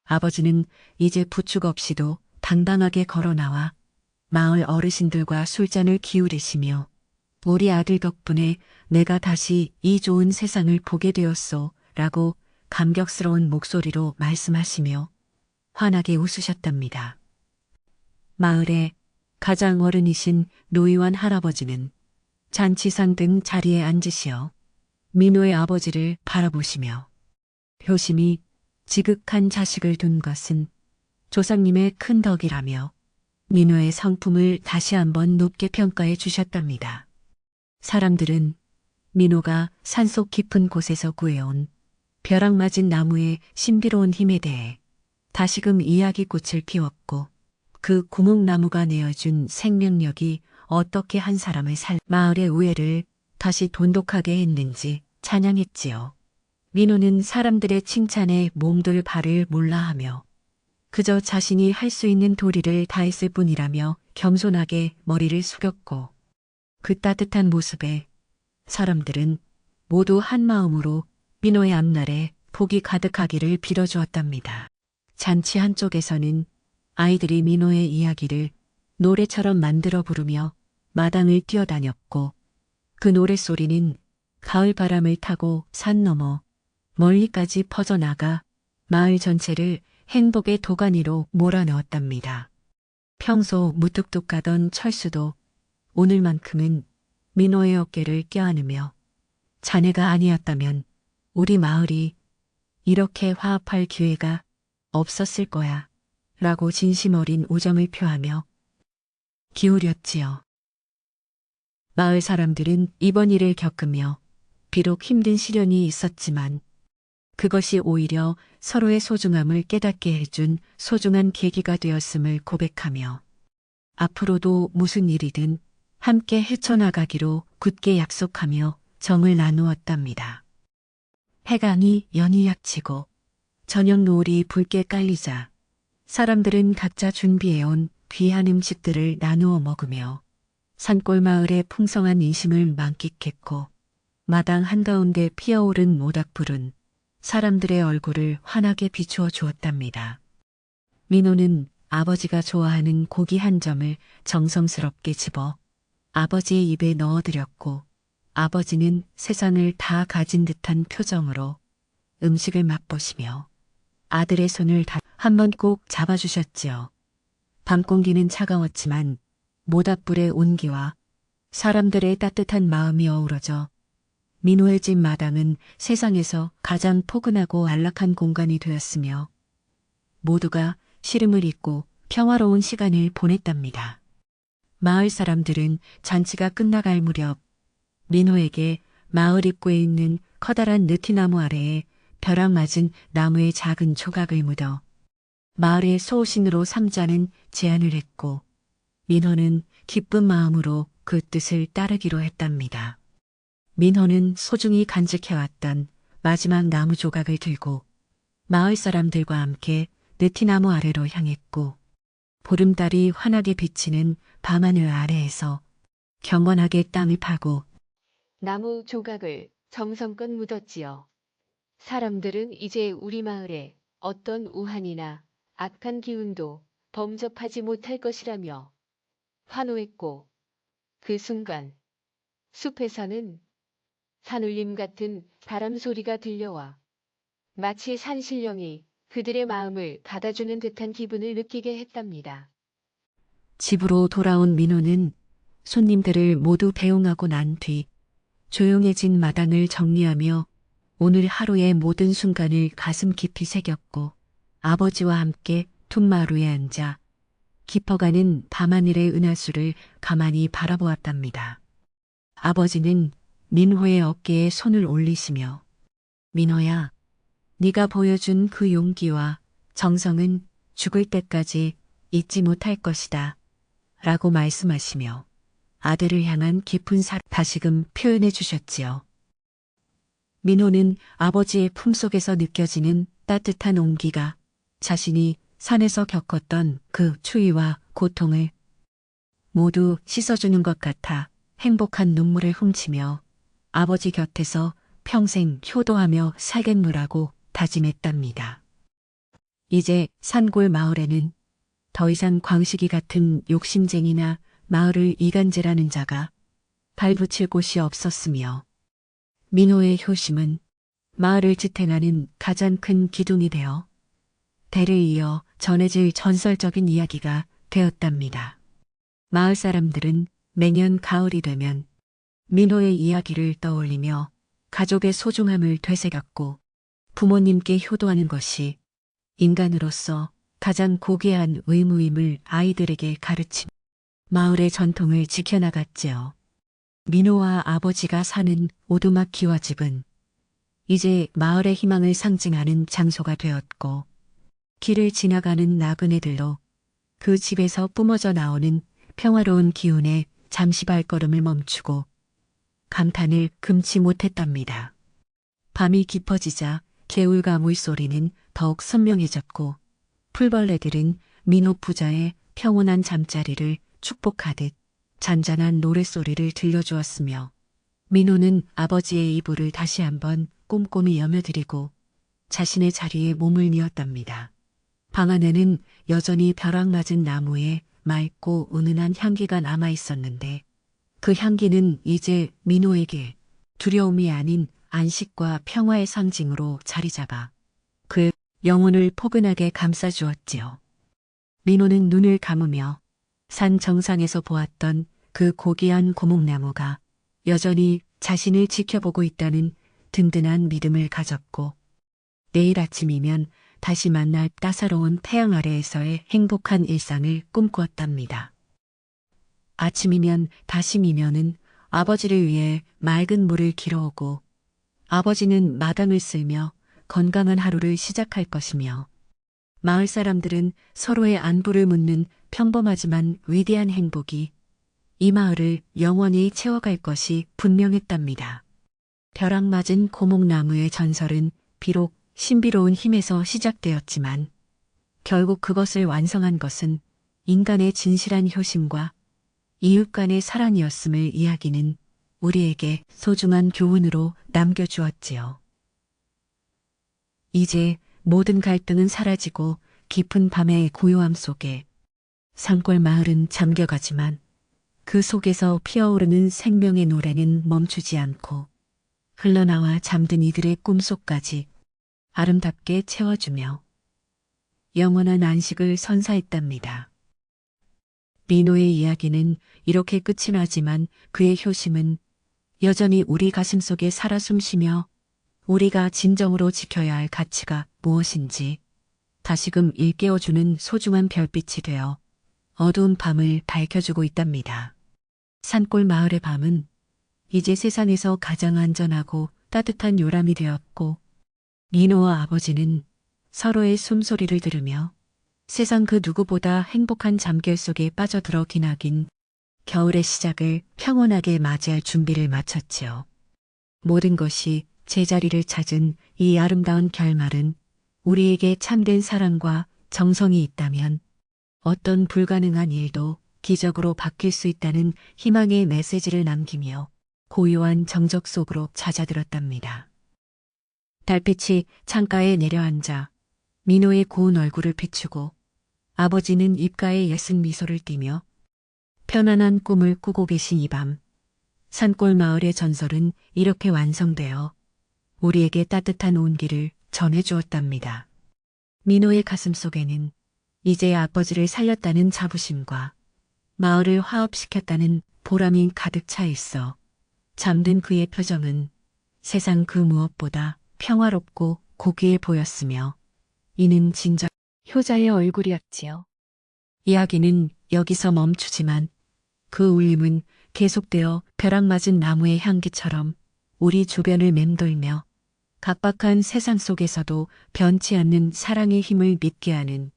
아버지는 이제 부축 없이도 당당하게 걸어나와 마을 어르신들과 술잔을 기울이시며 우리 아들 덕분에 내가 다시 이 좋은 세상을 보게 되었소 라고 감격스러운 목소리로 말씀하시며 환하게 웃으셨답니다. 마을의 가장 어른이신 노이완 할아버지는 잔치상 등 자리에 앉으시어 민호의 아버지를 바라보시며 효심이 지극한 자식을 둔 것은 조상님의 큰 덕이라며 민호의 성품을 다시 한번 높게 평가해 주셨답니다. 사람들은 민호가 산속 깊은 곳에서 구해온 벼락 맞은 나무의 신비로운 힘에 대해 다시금 이야기꽃을 피웠고, 그 구목나무가 내어준 생명력이 어떻게 한 사람을 마을의 우애를 다시 돈독하게 했는지 찬양했지요. 민호는 사람들의 칭찬에 몸둘 바를 몰라하며 그저 자신이 할 수 있는 도리를 다했을 뿐이라며 겸손하게 머리를 숙였고, 그 따뜻한 모습에 사람들은 모두 한 마음으로 민호의 앞날에 복이 가득하기를 빌어주었답니다. 잔치 한쪽에서는 아이들이 민호의 이야기를 노래처럼 만들어 부르며 마당을 뛰어다녔고, 그 노랫소리는 가을 바람을 타고 산 너머 멀리까지 퍼져나가 마을 전체를 행복의 도가니로 몰아넣었답니다. 평소 무뚝뚝 가던 철수도 오늘만큼은 민호의 어깨를 껴안으며 자네가 아니었다면 우리 마을이 이렇게 화합할 기회가 없었을 거야 라고 진심 어린 우정을 표하며 기울였지요. 마을 사람들은 이번 일을 겪으며 비록 힘든 시련이 있었지만 그것이 오히려 서로의 소중함을 깨닫게 해준 소중한 계기가 되었음을 고백하며 앞으로도 무슨 일이든 함께 헤쳐나가기로 굳게 약속하며 정을 나누었답니다. 해강이 연이약치고 저녁 노을이 붉게 깔리자 사람들은 각자 준비해온 귀한 음식들을 나누어 먹으며 산골 마을의 풍성한 인심을 만끽했고 마당 한가운데 피어오른 모닥불은 사람들의 얼굴을 환하게 비추어 주었답니다. 민호는 아버지가 좋아하는 고기 한 점을 정성스럽게 집어 아버지의 입에 넣어드렸고 아버지는 세상을 다 가진 듯한 표정으로 음식을 맛보시며 아들의 손을 한 번 꼭 잡아주셨지요. 밤 공기는 차가웠지만 모닥불의 온기와 사람들의 따뜻한 마음이 어우러져 민호의 집 마당은 세상에서 가장 포근하고 안락한 공간이 되었으며 모두가 시름을 잊고 평화로운 시간을 보냈답니다. 마을 사람들은 잔치가 끝나갈 무렵 민호에게 마을 입구에 있는 커다란 느티나무 아래에 벼락 맞은 나무의 작은 조각을 묻어 마을의 소신으로 삼자는 제안을 했고 민호는 기쁜 마음으로 그 뜻을 따르기로 했답니다. 민호는 소중히 간직해왔던 마지막 나무 조각을 들고 마을 사람들과 함께 느티나무 아래로 향했고 보름달이 환하게 비치는 밤하늘 아래에서 경건하게 땅을 파고 나무 조각을 정성껏 묻었지요. 사람들은 이제 우리 마을에 어떤 우한이나 악한 기운도 범접하지 못할 것이라며 환호했고 그 순간 숲에서는 산울림 같은 바람 소리가 들려와 마치 산신령이 그들의 마음을 받아주는 듯한 기분을 느끼게 했답니다. 집으로 돌아온 민호는 손님들을 모두 배웅하고 난 뒤 조용해진 마당을 정리하며 오늘 하루의 모든 순간을 가슴 깊이 새겼고 아버지와 함께 ทุ่마루에 앉아 깊어가는 밤하늘의 은하수를 가만히 바라보았답니다. 아버지는 민호의 어깨에 손을 올리시며 민호야, 네가 보여준 그 용기와 정성은 죽을 때까지 잊지 못할 것이다 라고 말씀하시며 아들을 향한 깊은 사랑 다시금 표현해 주셨지요. 민호는 아버지의 품속에서 느껴지는 따뜻한 온기가 자신이 산에서 겪었던 그 추위와 고통을 모두 씻어주는 것 같아 행복한 눈물을 훔치며 아버지 곁에서 평생 효도하며 살겠노라고 다짐했답니다. 이제 산골 마을에는 더 이상 광식이 같은 욕심쟁이나 마을을 이간질하는 자가 발붙일 곳이 없었으며 민호의 효심은 마을을 지탱하는 가장 큰 기둥이 되어 대를 이어 전해질 전설적인 이야기가 되었답니다. 마을 사람들은 매년 가을이 되면 민호의 이야기를 떠올리며 가족의 소중함을 되새겼고 부모님께 효도하는 것이 인간으로서 가장 고귀한 의무임을 아이들에게 가르치며 마을의 전통을 지켜나갔지요. 민호와 아버지가 사는 오두막 기와집은 이제 마을의 희망을 상징하는 장소가 되었고 길을 지나가는 나그네들로 그 집에서 뿜어져 나오는 평화로운 기운에 잠시 발걸음을 멈추고 감탄을 금치 못했답니다. 밤이 깊어지자 개울과 물소리는 더욱 선명해졌고 풀벌레들은 민호 부자의 평온한 잠자리를 축복하듯 잔잔한 노랫소리를 들려주었으며 민호는 아버지의 이불을 다시 한번 꼼꼼히 여며드리고 자신의 자리에 몸을 뉘었답니다. 방 안에는 여전히 벼락 맞은 나무에 맑고 은은한 향기가 남아 있었는데 그 향기는 이제 민호에게 두려움이 아닌 안식과 평화의 상징으로 자리 잡아 그의 영혼을 포근하게 감싸주었지요. 민호는 눈을 감으며 산 정상에서 보았던 그 고귀한 고목나무가 여전히 자신을 지켜보고 있다는 든든한 믿음을 가졌고 내일 아침이면 다시 만날 따사로운 태양 아래에서의 행복한 일상을 꿈꾸었답니다. 아침이면 다시 미면은 아버지를 위해 맑은 물을 길어오고 아버지는 마당을 쓸며 건강한 하루를 시작할 것이며 마을 사람들은 서로의 안부를 묻는 평범하지만 위대한 행복이 이 마을을 영원히 채워갈 것이 분명했답니다. 벼락 맞은 고목나무의 전설은 비록 신비로운 힘에서 시작되었지만 결국 그것을 완성한 것은 인간의 진실한 효심과 이웃 간의 사랑이었음을 이야기는 우리에게 소중한 교훈으로 남겨주었지요. 이제 모든 갈등은 사라지고 깊은 밤의 고요함 속에 산골 마을은 잠겨가지만 그 속에서 피어오르는 생명의 노래는 멈추지 않고 흘러나와 잠든 이들의 꿈속까지 아름답게 채워주며 영원한 안식을 선사했답니다. 민호의 이야기는 이렇게 끝이 나지만 그의 효심은 여전히 우리 가슴속에 살아 숨쉬며 우리가 진정으로 지켜야 할 가치가 무엇인지 다시금 일깨워주는 소중한 별빛이 되어 어두운 밤을 밝혀주고 있답니다. 산골 마을의 밤은 이제 세상에서 가장 안전하고 따뜻한 요람이 되었고 민호와 아버지는 서로의 숨소리를 들으며 세상 그 누구보다 행복한 잠결 속에 빠져들어 기나긴 겨울의 시작을 평온하게 맞이할 준비를 마쳤지요. 모든 것이 제자리를 찾은 이 아름다운 결말은 우리에게 참된 사랑과 정성이 있다면 어떤 불가능한 일도 기적으로 바뀔 수 있다는 희망의 메시지를 남기며 고요한 정적 속으로 찾아들었답니다. 달빛이 창가에 내려앉아 민호의 고운 얼굴을 비추고 아버지는 입가에 예쁜 미소를 띠며 편안한 꿈을 꾸고 계신 이 밤, 산골 마을의 전설은 이렇게 완성되어 우리에게 따뜻한 온기를 전해주었답니다. 민호의 가슴 속에는 이제 아버지를 살렸다는 자부심과 마을을 화합시켰다는 보람이 가득 차 있어 잠든 그의 표정은 세상 그 무엇보다 평화롭고 고귀해 보였으며 이는 진정 효자의 얼굴이었지요. 이야기는 여기서 멈추지만 그 울림은 계속되어 벼락 맞은 나무의 향기처럼 우리 주변을 맴돌며 각박한 세상 속에서도 변치 않는 사랑의 힘을 믿게 하는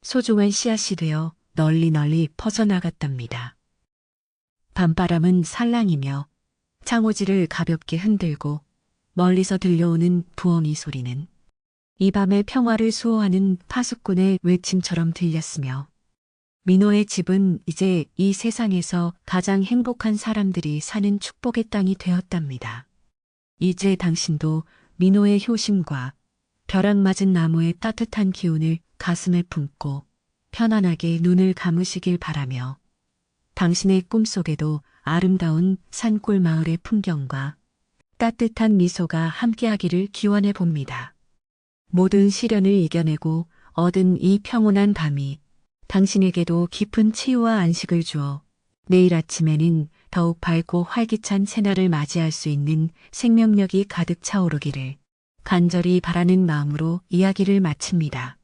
소중한 씨앗이 되어 널리 퍼져나갔답니다. 밤바람은 살랑이며 창호지를 가볍게 흔들고 멀리서 들려오는 부엉이 소리는 이 밤의 평화를 수호하는 파수꾼의 외침처럼 들렸으며 민호의 집은 이제 이 세상에서 가장 행복한 사람들이 사는 축복의 땅이 되었답니다. 이제 당신도 민호의 효심과 벼락 맞은 나무의 따뜻한 기운을 가슴에 품고 편안하게 눈을 감으시길 바라며 당신의 꿈속에도 아름다운 산골 마을의 풍경과 따뜻한 미소가 함께하기를 기원해 봅니다. 모든 시련을 이겨내고 얻은 이 평온한 밤이 당신에게도 깊은 치유와 안식을 주어 내일 아침에는 더욱 밝고 활기찬 새날을 맞이할 수 있는 생명력이 가득 차오르기를 간절히 바라는 마음으로 이야기를 마칩니다.